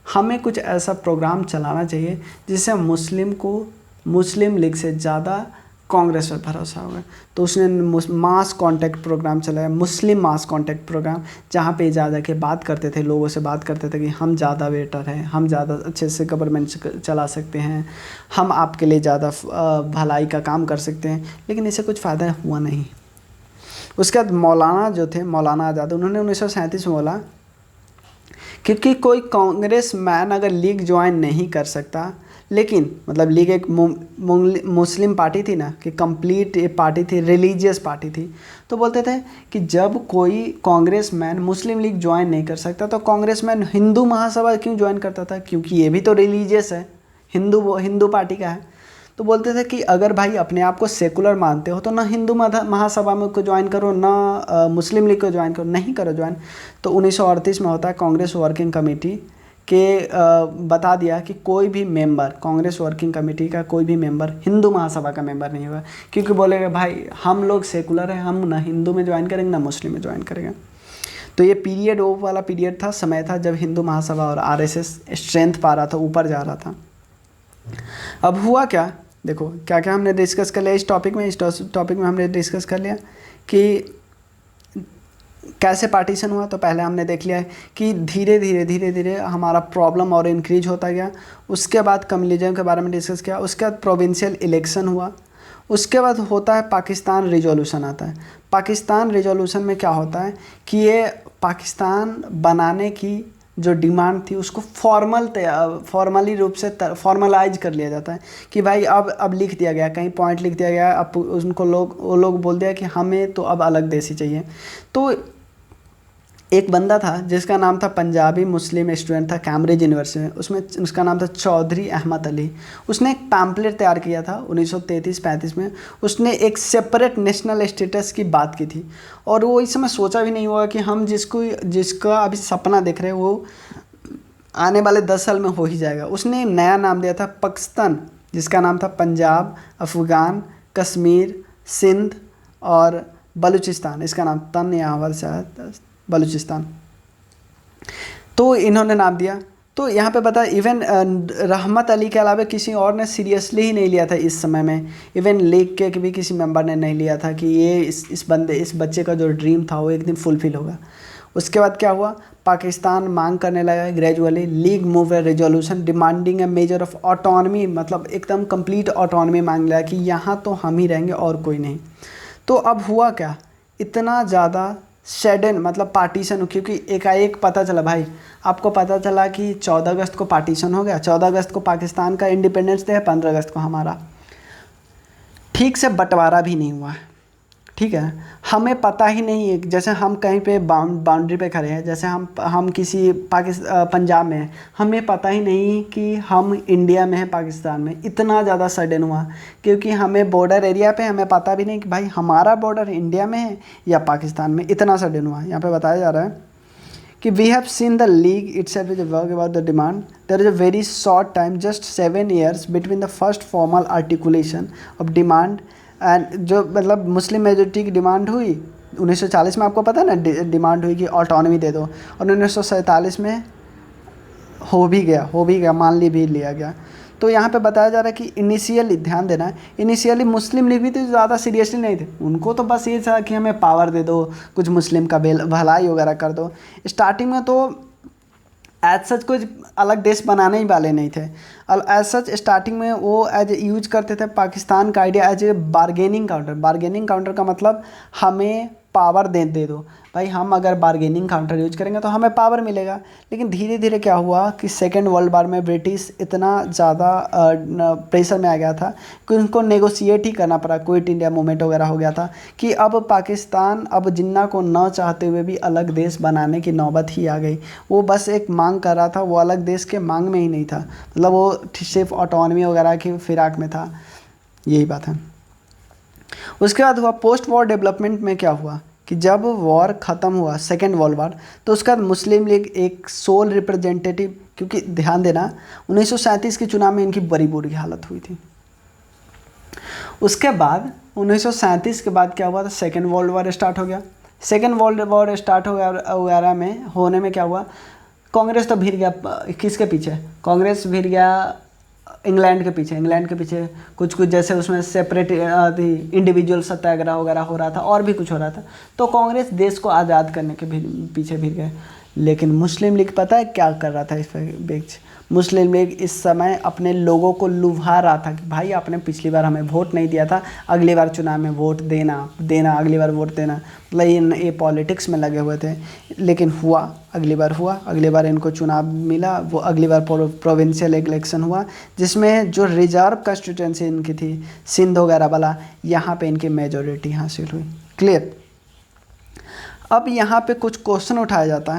हमें कुछ ऐसा प्रोग्राम चलाना चाहिए जिससे मुस्लिम लीग से ज़्यादा कांग्रेस पर भरोसा होगा। तो उसने मास कांटेक्ट प्रोग्राम चलाया, मुस्लिम मास कांटेक्ट प्रोग्राम, जहाँ पे जा के बात करते थे, लोगों से बात करते थे कि हम ज़्यादा बेटर हैं, हम ज़्यादा अच्छे से गवर्नमेंट चला सकते हैं, हम आपके लिए ज़्यादा भलाई का काम कर सकते हैं। लेकिन इससे कुछ फ़ायदा हुआ नहीं। उसके बाद मौलाना आज़ाद, उन्होंने 1937 में बोला क्योंकि कोई कांग्रेस मैन अगर लीग ज्वाइन नहीं कर सकता, लेकिन मतलब लीग एक मुस्लिम पार्टी थी ना, कि कंप्लीट पार्टी थी, रिलीजियस पार्टी थी, तो बोलते थे कि जब कोई कांग्रेस मैन मुस्लिम लीग ज्वाइन नहीं कर सकता तो कांग्रेस मैन हिंदू महासभा क्यों ज्वाइन करता था, क्योंकि ये भी तो रिलीजियस है, हिंदू पार्टी का है। तो बोलते थे कि अगर भाई अपने आप को सेकुलर मानते हो तो ना हिंदू महासभा में को ज्वाइन करो, ना मुस्लिम लीग को ज्वाइन करो, नहीं करो ज्वाइन। तो 1938 में होता है कांग्रेस वर्किंग कमेटी के बता दिया कि कोई भी मेंबर, कांग्रेस वर्किंग कमेटी का कोई भी मेंबर हिंदू महासभा का मेंबर नहीं होगा, क्योंकि बोलेगा भाई हम लोग सेकुलर हैं, हम ना हिंदू में ज्वाइन करेंगे ना मुस्लिम में ज्वाइन करेंगे। तो ये पीरियड वो वाला पीरियड था, समय था जब हिंदू महासभा और आरएसएस स्ट्रेंथ पा रहा था, ऊपर जा रहा था। अब हुआ क्या, देखो क्या क्या हमने डिस्कस कर लिया इस टॉपिक में हमने डिस्कस कर लिया कि कैसे पार्टीशन हुआ। तो पहले हमने देख लिया है कि धीरे धीरे हमारा प्रॉब्लम और इंक्रीज होता गया। उसके बाद कम्युनलिज्म के बारे में डिस्कस किया। उसके बाद प्रोविंशियल इलेक्शन हुआ। उसके बाद होता है पाकिस्तान रिजोल्यूशन आता है। पाकिस्तान रिजोल्यूशन में क्या होता है कि ये पाकिस्तान बनाने की जो डिमांड थी उसको फॉर्मली रूप से फॉर्मलाइज कर लिया जाता है कि भाई अब लिख दिया गया, कहीं पॉइंट लिख दिया गया, अब वो लोग बोल दिया कि हमें तो अब अलग देश ही चाहिए। तो एक बंदा था जिसका नाम था, पंजाबी मुस्लिम स्टूडेंट था कैम्ब्रिज यूनिवर्सिटी में, उसमें उसका नाम था चौधरी अहमद अली। उसने एक पैम्पलेट तैयार किया था 1933-35 में। उसने एक सेपरेट नेशनल स्टेटस की बात की थी, और वो इस समय सोचा भी नहीं होगा कि हम जिसका अभी सपना देख रहे हैं वो आने वाले 10 साल में हो ही जाएगा। उसने नया नाम दिया था पाकिस्तान, जिसका नाम था पंजाब, अफ़गान, कश्मीर, सिंध और बलूचिस्तान। इसका नाम तन यहाँ पर बलूचिस्तान। तो इन्होंने नाम दिया। तो यहाँ पे बता, इवन रहमत अली के अलावा किसी और ने सीरियसली ही नहीं लिया था इस समय में। इवन लीग के भी किसी मेंबर ने नहीं लिया था कि ये इस बच्चे का जो ड्रीम था वो एक दिन फुलफिल होगा। उसके बाद क्या हुआ, पाकिस्तान मांग करने लगा gradually. League move A resolution demanding A measure of autonomy, मतलब एकदम कंप्लीट ऑटोनॉमी मांग लिया कि यहाँ तो हम ही रहेंगे और कोई नहीं। तो अब हुआ क्या, इतना ज़्यादा सडन मतलब पार्टीशन, क्योंकि एकाएक पता चला भाई, आपको पता चला कि 14 अगस्त को पार्टीशन हो गया, 14 अगस्त को पाकिस्तान का इंडिपेंडेंस डे है, 15 अगस्त को हमारा, ठीक से बंटवारा भी नहीं हुआ है, ठीक है। हमें पता ही नहीं है, जैसे हम कहीं पे बाउंड्री पे खड़े हैं, जैसे हम किसी पंजाब में हैं, हमें पता ही नहीं कि हम इंडिया में हैं पाकिस्तान में, इतना ज़्यादा सडन हुआ, क्योंकि हमें बॉर्डर एरिया पे हमें पता भी नहीं कि भाई हमारा बॉर्डर इंडिया में है या पाकिस्तान में, इतना सडन हुआ। यहाँ पे बताया जा रहा है कि we have seen the league itself is a work about the demand. There is a very short time, just 7 years between the first formal articulation of demand and जो मतलब मुस्लिम मेजोरिटी की डिमांड हुई 1940 में, आपको पता है ना, demand हुई कि ऑटोनॉमी दे दो, और 1947 में हो भी गया, मान भी लिया गया। तो यहाँ पे बताया जा रहा है कि इनिशियली, ध्यान देना है, इनिशियली मुस्लिम लीग भी तो ज़्यादा सीरियसली नहीं थे, उनको तो बस ये था कि हमें पावर दे दो, कुछ मुस्लिम का भलाई वगैरह कर दो। स्टार्टिंग में तो एज सच कुछ अलग देश बनाने ही वाले नहीं थे, एज सच स्टार्टिंग में वो एज यूज करते थे पाकिस्तान का idea as a bargaining counter का मतलब हमें पावर दे दो भाई, हम अगर बारगेनिंग काउंटर यूज करेंगे तो हमें पावर मिलेगा। लेकिन धीरे धीरे क्या हुआ कि सेकेंड वर्ल्ड वार में ब्रिटिश इतना ज़्यादा प्रेशर में आ गया था कि उनको नेगोशिएट ही करना पड़ा, क्विट इंडिया मूवमेंट वगैरह हो गया था कि अब पाकिस्तान अब जिन्ना को न चाहते हुए भी अलग देश बनाने की नौबत ही आ गई। वो बस एक मांग कर रहा था, वो अलग देश के मांग में ही नहीं था, मतलब वो सिर्फ ऑटोनॉमी वगैरह की फिराक में था, यही बात है। उसके बाद हुआ पोस्ट वॉर डेवलपमेंट में क्या हुआ कि जब वॉर ख़त्म हुआ सेकेंड वर्ल्ड वॉर, तो उसके बाद मुस्लिम लीग एक सोल रिप्रेजेंटेटिव, क्योंकि ध्यान देना 1937 के चुनाव में इनकी बड़ी बुरी हालत हुई थी। उसके बाद 1937 के बाद क्या हुआ था, सेकेंड वर्ल्ड वॉर स्टार्ट हो गया। सेकेंड वर्ल्ड वॉर स्टार्ट हो गया वगैरह में होने में क्या हुआ, कांग्रेस तो भिड़ गया, किसके पीछे, कांग्रेस भिड़ गया इंग्लैंड के पीछे कुछ जैसे उसमें सेपरेट इंडिविजुअल सत्याग्रह वगैरह हो रहा था, और भी कुछ हो रहा था, तो कांग्रेस देश को आज़ाद करने के पीछे भिड़ गए। लेकिन मुस्लिम लीग पता है क्या कर रहा था इस बीच, मुस्लिम लीग इस समय अपने लोगों को लुभा रहा था कि भाई आपने पिछली बार हमें वोट नहीं दिया था, अगली बार चुनाव में वोट देना अगली बार वोट देना, मतलब ये पॉलिटिक्स में लगे हुए थे। लेकिन अगली बार इनको चुनाव मिला, वो अगली बार प्रोविंशियल इलेक्शन हुआ, जिसमें जो रिजर्व कंस्टिट्यूंसी इनकी थी सिंध वगैरह वाला, यहाँ पे इनकी मेजोरिटी हासिल हुई। क्लियर। अब यहाँ पे कुछ क्वेश्चन उठाया जाता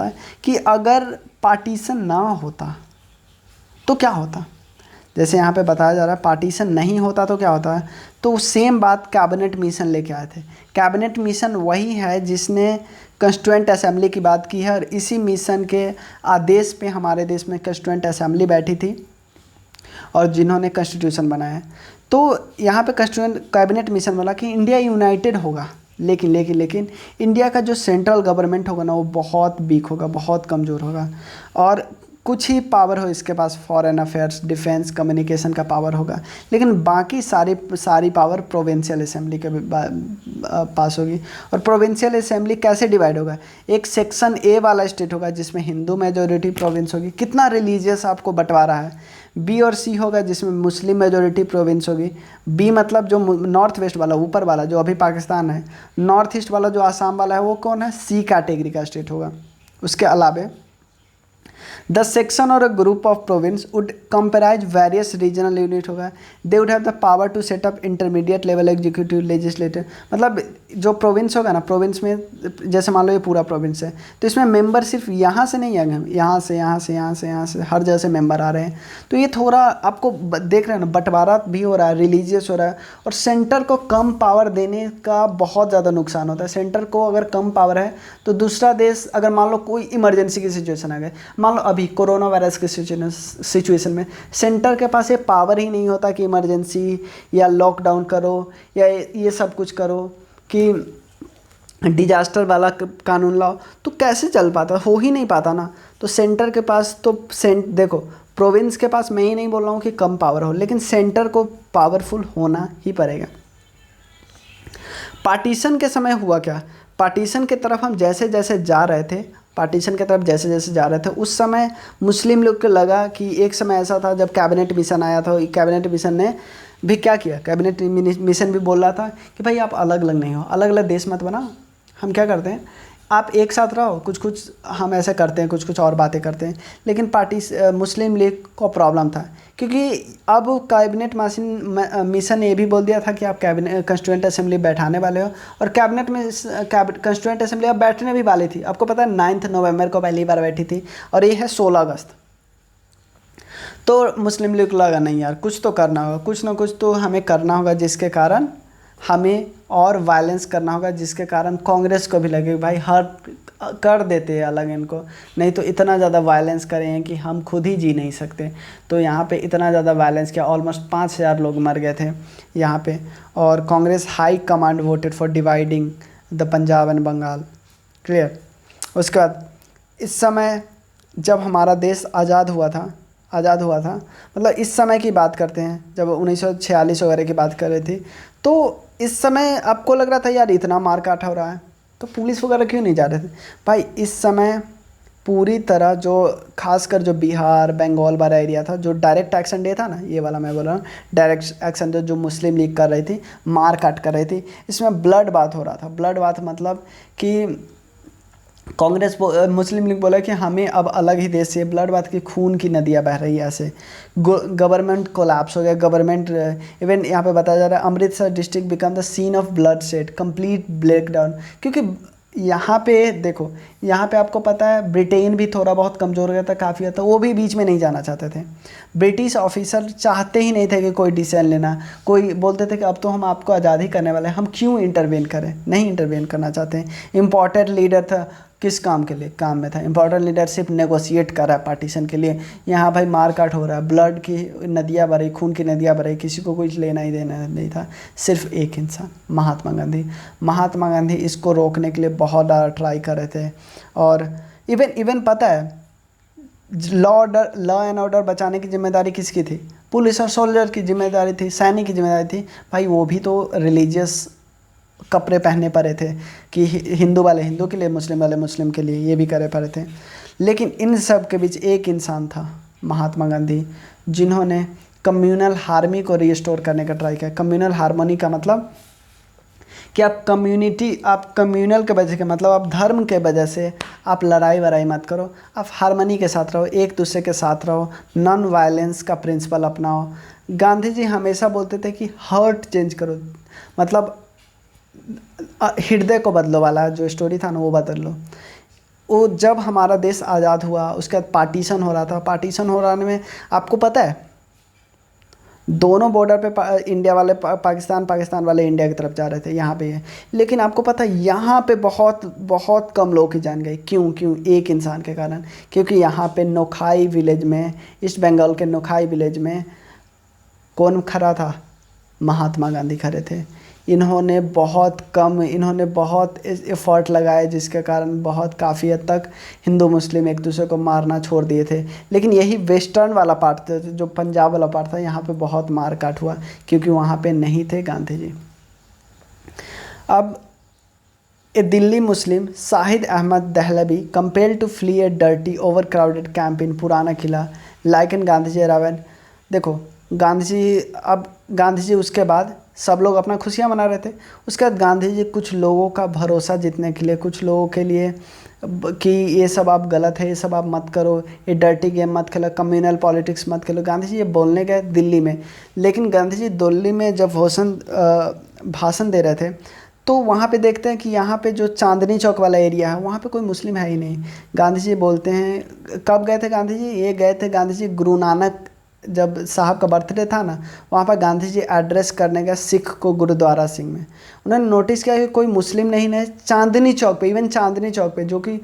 है कि अगर पार्टीशन ना होता तो क्या होता। जैसे यहाँ पे बताया जा रहा है पार्टीशन नहीं होता तो क्या होता है, तो सेम बात कैबिनेट मिशन लेके आए थे। कैबिनेट मिशन वही है जिसने कंस्टिट्यूएंट असेंबली की बात की है, और इसी मिशन के आदेश पे हमारे देश में कंस्टिट्यूएंट असेंबली बैठी थी और जिन्होंने कॉन्स्टिट्यूशन बनाया। तो यहाँ पे कंस्टिट्यूएंट कैबिनेट मिशन बोला कि इंडिया यूनाइटेड होगा, लेकिन इंडिया का जो सेंट्रल गवर्नमेंट होगा ना, वो बहुत वीक होगा, बहुत कमज़ोर होगा, और कुछ ही पावर हो इसके पास, फॉरेन अफेयर्स, डिफेंस, कम्युनिकेशन का पावर होगा, लेकिन बाकी सारी पावर प्रोविंशियल असेंबली के पास होगी। और प्रोविंशियल असेंबली कैसे डिवाइड होगा, एक सेक्शन ए वाला स्टेट होगा जिसमें हिंदू मेजोरिटी प्रोविंस होगी, कितना रिलीजियस आपको बंटवारा है। बी और सी होगा जिसमें मुस्लिम मेजोरिटी प्रोविंस होगी। बी मतलब जो नॉर्थ वेस्ट वाला, ऊपर वाला जो अभी पाकिस्तान है, नॉर्थ ईस्ट वाला जो आसाम वाला है वो कौन है, सी कैटेगरी का स्टेट होगा। उसके अलावा द सेक्शन और a group of province would comprise various regional unit होगा। They would have the power to set up intermediate level executive legislative, मतलब जो प्रोविंस होगा ना, प्रोविंस में जैसे मान लो ये पूरा प्रोविंस है, तो इसमें मेंबर सिर्फ यहाँ से नहीं आएंगे, यहाँ से हर जगह से मेंबर आ रहे हैं। तो ये थोड़ा आपको देख रहे हैं ना, बंटवारा भी हो रहा है, रिलीजियस हो रहा है, और सेंटर को कम पावर देने का बहुत ज़्यादा नुकसान होता है। सेंटर को अगर कम पावर है तो दूसरा देश, अगर मान लो कोई इमरजेंसी की सिचुएशन आ गई, मान लो अभी कोरोना वायरस के सिचुएशन में सेंटर के पास ये पावर ही नहीं होता कि इमरजेंसी या लॉकडाउन करो या ये सब कुछ करो, कि डिजास्टर वाला कानून लाओ, तो कैसे चल पाता, हो ही नहीं पाता ना। तो सेंटर के पास तो देखो, प्रोविंस के पास मैं ही नहीं बोल रहा हूँ कि कम पावर हो, लेकिन सेंटर को पावरफुल होना ही पड़ेगा। पार्टीशन के समय हुआ क्या, पार्टीशन की तरफ हम जैसे जैसे जा रहे थे, उस समय मुस्लिम लोग को लगा कि एक समय ऐसा था जब कैबिनेट मिशन आया था, कैबिनेट मिशन ने भी क्या किया, कैबिनेट मिशन भी बोल रहा था कि भाई आप अलग अलग नहीं हो, अलग अलग देश मत बनाओ, हम क्या करते हैं, आप एक साथ रहो, कुछ कुछ हम ऐसे करते हैं, कुछ कुछ और बातें करते हैं। लेकिन मुस्लिम लीग को प्रॉब्लम था, क्योंकि अब कैबिनेट मिशन ने ये भी बोल दिया था कि आप कैबिनेट कंस्टिट्यूएंट असेंबली बैठाने वाले हो, और कैबिनेट में कंस्टिट्यूएंट असेंबली अब बैठने भी वाली थी। आपको पता है 9 नवंबर को पहली बार बैठी थी, और ये है 16 अगस्त। तो मुस्लिम लीग को लगा नहीं यार, कुछ तो करना होगा, कुछ ना कुछ तो हमें करना होगा, जिसके कारण हमें और वायलेंस करना होगा, जिसके कारण कांग्रेस को भी लगे भाई हर कर देते हैं अलग इनको, नहीं तो इतना ज़्यादा वायलेंस करें कि हम खुद ही जी नहीं सकते। तो यहाँ पे इतना ज़्यादा वायलेंस किया, ऑलमोस्ट 5000 लोग मर गए थे यहाँ पे। और Congress high command voted for dividing the Punjab and Bengal. Clear. उसके बाद इस समय जब हमारा देश आज़ाद हुआ था, मतलब इस समय की बात करते हैं, जब 1946 वगैरह की बात कर रहे थे, तो इस समय आपको लग रहा था यार इतना मार काट हो रहा है, तो पुलिस वगैरह क्यों नहीं जा रहे थे भाई। इस समय पूरी तरह जो खासकर जो बिहार बंगाल वाला एरिया था, जो डायरेक्ट एक्शन डे था ना, ये वाला मैं बोल रहा हूँ, डायरेक्ट एक्शन डे जो मुस्लिम लीग कर रही थी, मार काट कर रही थी, इसमें ब्लड बात हो रहा था। ब्लड बात मतलब कि कांग्रेस मुस्लिम लीग बोला कि हमें अब अलग ही देश से, ब्लड बात की खून की नदियाँ बह रही है ऐसे। गवर्नमेंट कोलैप्स हो गया, गवर्नमेंट इवन यहाँ पे बताया जा रहा है Amritsar district become the scene of bloodshed, complete breakdown. क्योंकि यहाँ पे देखो, यहाँ पे आपको पता है ब्रिटेन भी थोड़ा बहुत कमज़ोर हो गया था, काफ़ी हद तक, वो भी बीच में नहीं जाना चाहते थे। ब्रिटिश ऑफिसर चाहते ही नहीं थे कि कोई डिसीजन लेना, कोई बोलते थे कि अब तो हम आपको आज़ाद ही करने वाले हैं, हम क्यों इंटरवेन करें, नहीं इंटरवेन करना चाहते हैं। इम्पोर्टेंट लीडर था, किस काम के लिए, काम में था, इंपॉर्टेंट लीडरशिप नेगोशिएट कर रहा है पार्टीशन के लिए। यहाँ भाई मारकाट हो रहा है, ब्लड की नदियाँ बह रही, खून की नदियाँ बह रही, किसी को कुछ लेना ही देना नहीं था, सिर्फ एक इंसान, महात्मा गांधी इसको रोकने के लिए बहुत ट्राई कर रहे थे। और इवन पता है लॉ एंड ऑर्डर बचाने की जिम्मेदारी किसकी थी, पुलिस और सोल्जर की जिम्मेदारी थी, सैनिक की जिम्मेदारी थी भाई। वो भी तो रिलीजियस कपड़े पहनने पड़े थे कि हिंदू वाले हिंदू के लिए, मुस्लिम वाले मुस्लिम के लिए, ये भी करे पड़े थे। लेकिन इन सब के बीच एक इंसान था, महात्मा गांधी, जिन्होंने कम्युनल हार्मनी को रिस्टोर करने का ट्राई किया। कम्युनल हार्मनी का मतलब कि आप कम्युनल के वजह से, मतलब आप धर्म के वजह से आप लड़ाई वड़ाई मत करो, आप हार्मनी के साथ रहो, एक दूसरे के साथ रहो, नॉन वायलेंस का प्रिंसिपल अपनाओ। गांधी जी हमेशा बोलते थे कि हर्ट चेंज करो, मतलब हृदय को बदलो वाला जो स्टोरी था ना, वो बदल लो। वो जब हमारा देश आज़ाद हुआ, उसके बाद पार्टीशन हो रहा था, पार्टीशन हो रहा में आपको पता है दोनों बॉर्डर पे इंडिया वाले पाकिस्तान वाले इंडिया की तरफ जा रहे थे, यहाँ पे है। लेकिन आपको पता है यहाँ पे बहुत बहुत कम लोग की जान गई। क्यों? एक इंसान के कारण। क्योंकि यहाँ पे नोखाई विलेज में, ईस्ट बंगाल के नोखाई विलेज में कौन खड़ा था? महात्मा गांधी खड़े थे। इन्होंने बहुत एफर्ट लगाए, जिसके कारण बहुत काफ़ी हद तक हिंदू मुस्लिम एक दूसरे को मारना छोड़ दिए थे। लेकिन यही वेस्टर्न वाला पार्ट था, जो पंजाब वाला पार्ट था, यहाँ पे बहुत मार काट हुआ, क्योंकि वहाँ पे नहीं थे गांधी जी। अब a Delhi Muslim Shahid Ahmad Dehlavi compelled to flee a dirty over crowded camp in Purana Qila like an Gandhi ji arrival. देखो गांधी जी उसके बाद सब लोग अपना खुशियाँ मना रहे थे। उसके बाद गांधी जी कुछ लोगों का भरोसा जीतने के लिए, कुछ लोगों के लिए कि ये सब आप गलत है, ये सब आप मत करो, ये डर्टी गेम मत खेलो, कम्युनल पॉलिटिक्स मत खेलो, गांधी जी ये बोलने गए दिल्ली में। लेकिन गांधी जी दिल्ली में जब भाषण दे रहे थे, तो वहाँ पे देखते हैं कि यहाँ पे जो चांदनी चौक वाला एरिया है, वहाँ पे कोई मुस्लिम है ही नहीं। गांधी जी बोलते हैं, कब गए थे गांधी जी? ये गए थे गांधी जी गुरु नानक जब साहब का बर्थडे था ना, वहाँ पर गांधी जी एड्रेस करने गए सिख को गुरुद्वारा सिंह में। उन्होंने नोटिस किया कि कोई मुस्लिम नहीं है चांदनी चौक पे, इवन चांदनी चौक पे जो कि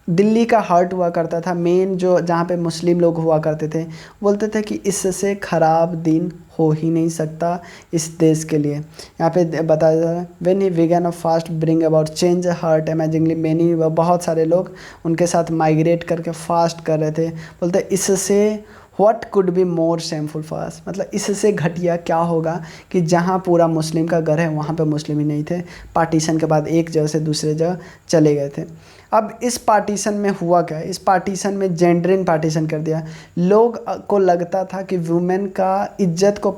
दिल्ली का हार्ट हुआ करता था, मेन जो जहाँ पे मुस्लिम लोग हुआ करते थे, बोलते थे कि इससे ख़राब दिन हो ही नहीं सकता इस देश के लिए। यहाँ पे बताया जा रहा है when he began a fast bring about change heart amazingly many, बहुत सारे लोग उनके साथ माइग्रेट करके फास्ट कर रहे थे। बोलते इससे what could be more shameful for us, मतलब इससे घटिया क्या होगा कि जहाँ पूरा मुस्लिम का घर है वहाँ पे मुस्लिम ही नहीं थे। पार्टीशन के बाद एक जगह से दूसरे जगह चले गए थे। अब इस पार्टीशन में हुआ क्या? इस पार्टीशन में जेंडरिन पार्टीशन कर दिया। लोग को लगता था कि वुमेन का इज्जत को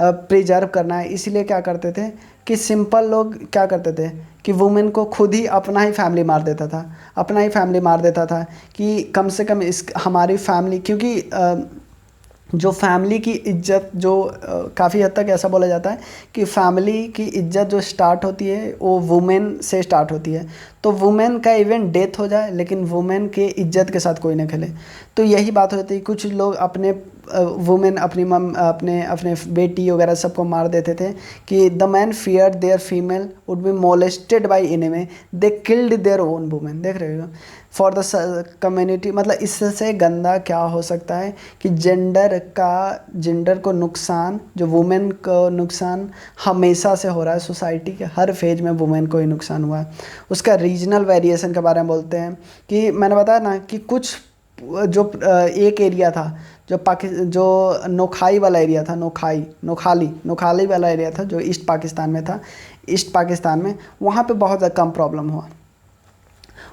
प्रिजर्व करना है, इसलिए क्या करते थे कि सिंपल लोग क्या करते थे कि वुमेन को खुद ही अपना ही फैमिली मार देता था, अपना ही फैमिली मार देता था कि कम से कम इस हमारी फैमिली, क्योंकि जो फैमिली की इज्जत जो काफ़ी हद तक ऐसा बोला जाता है कि फैमिली की इज्जत जो स्टार्ट होती है वो वुमेन से स्टार्ट होती है। तो वुमेन का इवन डेथ हो जाए लेकिन वुमेन के इज्जत के साथ कोई ना खेले। तो यही बात होती है, कुछ लोग अपने वुमेन अपनी अपने अपने बेटी वगैरह सबको मार देते थे कि the man fear their female would be molested by enemy, they killed their own women. देख रहे हो, फॉर द कम्युनिटी, मतलब इससे गंदा क्या हो सकता है कि जेंडर को नुकसान, जो वुमेन को नुकसान हमेशा से हो रहा है, सोसाइटी के हर फेज में वुमेन को ही नुकसान हुआ है। उसका रीजनल वेरिएशन के बारे में बोलते हैं कि मैंने बताया ना कि कुछ जो एक एरिया था जो नोखाई वाला एरिया था, नोखाली वाला एरिया था जो ईस्ट पाकिस्तान में था, ईस्ट पाकिस्तान में, वहाँ पे बहुत ज़्यादा कम प्रॉब्लम हुआ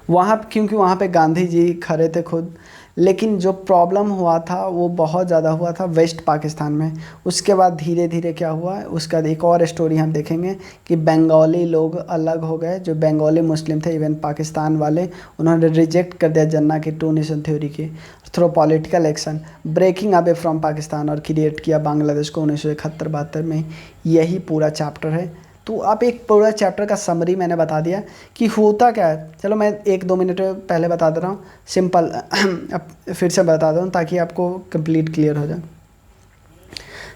वहाँ, क्योंकि वहाँ पे गांधी जी खड़े थे खुद। लेकिन जो प्रॉब्लम हुआ था वो बहुत ज़्यादा हुआ था वेस्ट पाकिस्तान में। उसके बाद धीरे धीरे क्या हुआ, उसका एक और स्टोरी हम देखेंगे कि बंगाली लोग अलग हो गए, जो बंगाली मुस्लिम थे, इवन पाकिस्तान वाले, उन्होंने रिजेक्ट कर दिया जिन्ना की टू नेशन थ्योरी की through political action, breaking away from Pakistan, और क्रिएट किया बांग्लादेश को 1971-72 में। यही पूरा चैप्टर है। तो आप एक पूरा चैप्टर का समरी मैंने बता दिया कि होता क्या है। चलो मैं 1-2 मिनट पहले बता दे रहा हूँ, सिंपल अब फिर से बता दूँ ताकि आपको कंप्लीट क्लियर हो जाए।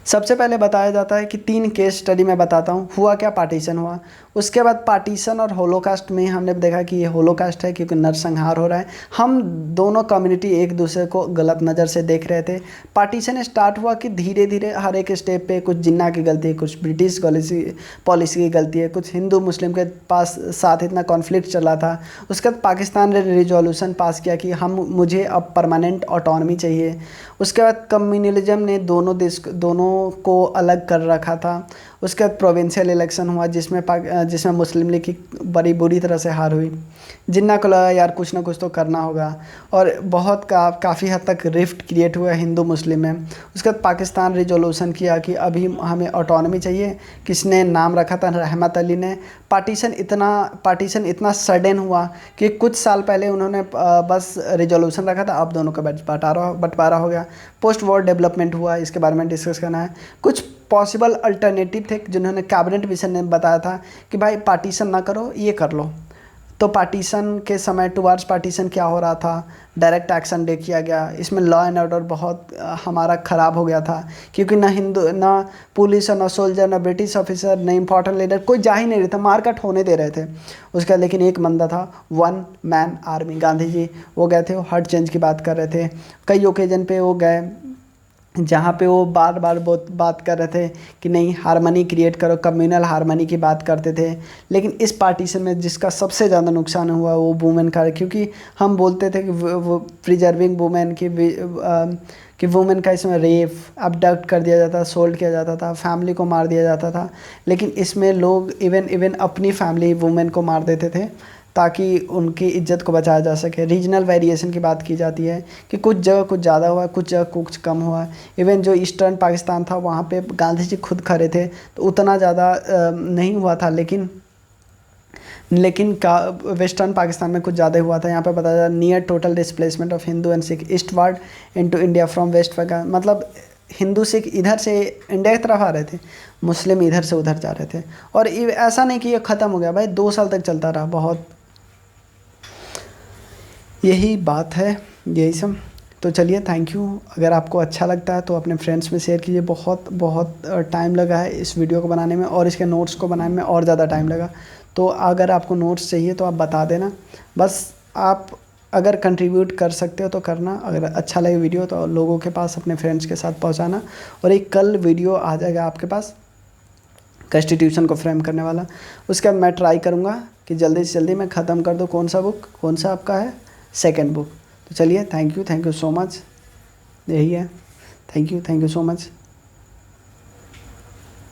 सबसे पहले बताया जाता है कि 3 केस स्टडी मैं बताता हूँ, हुआ क्या, पार्टीशन हुआ। उसके बाद पार्टीशन और होलोकास्ट में हमने देखा कि ये होलोकास्ट है क्योंकि नरसंहार हो रहा है, हम दोनों कम्युनिटी एक दूसरे को गलत नज़र से देख रहे थे। पार्टीशन स्टार्ट हुआ कि धीरे धीरे हर एक स्टेप पे कुछ जिन्ना की गलती है, कुछ ब्रिटिश पॉलिसी की गलती है, कुछ हिंदू मुस्लिम के पास साथ इतना कॉन्फ्लिक्ट चला था। उसके बाद पाकिस्तान ने रिजोल्यूशन पास किया कि मुझे अब परमानेंट ऑटोनॉमी चाहिए। उसके बाद कम्युनलिज्म ने दोनों को अलग कर रखा था। उसके बाद प्रोविंशियल इलेक्शन हुआ जिसमें मुस्लिम लीग की बड़ी बुरी तरह से हार हुई। जिन्ना को लगा यार कुछ ना कुछ तो करना होगा, और बहुत काफ़ी हद तक रिफ्ट क्रिएट हुआ हिंदू मुस्लिम में। उसके बाद पाकिस्तान रिजोल्यूशन किया कि अभी हमें ऑटोनॉमी चाहिए। किसने नाम रखा था, रहमत अली ने। पार्टीशन इतना सडन हुआ कि कुछ साल पहले उन्होंने बस रिजोल्यूशन रखा था, अब दोनों का बंटवारा हो गया। पोस्ट वॉर डेवलपमेंट हुआ, इसके बारे में डिस्कस करना है। कुछ पॉसिबल अल्टरनेटिव थे जिन्होंने कैबिनेट मिशन ने बताया था कि भाई पार्टीशन ना करो, ये कर लो। तो पार्टीशन के समय टुवार्ड्स पार्टीशन क्या हो रहा था, डायरेक्ट एक्शन डे किया गया। इसमें लॉ एंड ऑर्डर बहुत हमारा ख़राब हो गया था क्योंकि ना पुलिस और ना सोल्जर ना ब्रिटिश ऑफिसर ना इम्पोर्टेंट लीडर कोई जा ही नहीं रहे थे, मारकाट होने दे रहे थे उसका। लेकिन एक बंदा था, 1 मैन आर्मी, गांधी जी, वो गए थे, वो हार्ट चेंज की बात कर रहे थे। कई ओकेजन पे वो गए जहाँ पे वो बार बार बात कर रहे थे कि नहीं हारमनी क्रिएट करो, कम्युनल हारमनी की बात करते थे। लेकिन इस पार्टीशन में जिसका सबसे ज़्यादा नुकसान हुआ वो वुमेन का, क्योंकि हम बोलते थे कि वो प्रिजर्विंग वुमेन कि वुमेन का इसमें रेप, अबडक्ट कर दिया जाता था, सोल्ड किया जाता था, फैमिली को मार दिया जाता था। लेकिन इसमें लोग इवन अपनी फैमिली वुमेन को मार देते थे ताकि उनकी इज्जत को बचाया जा सके। रीजनल वेरिएशन की बात की जाती है कि कुछ जगह कुछ ज़्यादा हुआ, कुछ जगह कुछ कम हुआ। इवन जो ईस्टर्न पाकिस्तान था वहाँ पे गांधी जी खुद खड़े थे तो उतना ज़्यादा नहीं हुआ था, लेकिन वेस्टर्न पाकिस्तान में कुछ ज़्यादा हुआ था। यहाँ पे बताया जाता near total displacement of Hindu and Sikh eastward into India from West Pakistan, मतलब हिंदू सिख इधर से इंडिया की तरफ आ रहे थे, मुस्लिम इधर से उधर जा रहे थे। और ऐसा नहीं कि ये ख़त्म हो गया भाई, 2 साल तक चलता रहा। बहुत यही बात है, यही सब। तो चलिए, थैंक यू। अगर आपको अच्छा लगता है तो अपने फ्रेंड्स में शेयर कीजिए। बहुत टाइम लगा है इस वीडियो को बनाने में और इसके नोट्स को बनाने में और ज़्यादा टाइम लगा। तो अगर आपको नोट्स चाहिए तो आप बता देना, बस आप अगर कंट्रीब्यूट कर सकते हो तो करना। अगर अच्छा लगे वीडियो तो लोगों के पास अपने फ्रेंड्स के साथ पहुंचाना। और एक कल वीडियो आ जाएगा आपके पास कॉन्स्टिट्यूशन को फ्रेम करने वाला। उसके बाद मैं ट्राई करूँगा कि जल्दी से जल्दी मैं ख़त्म कर दूँ। कौन सा आपका है, 2nd बुक। तो चलिए, थैंक यू सो मच। यही है, थैंक यू सो मच।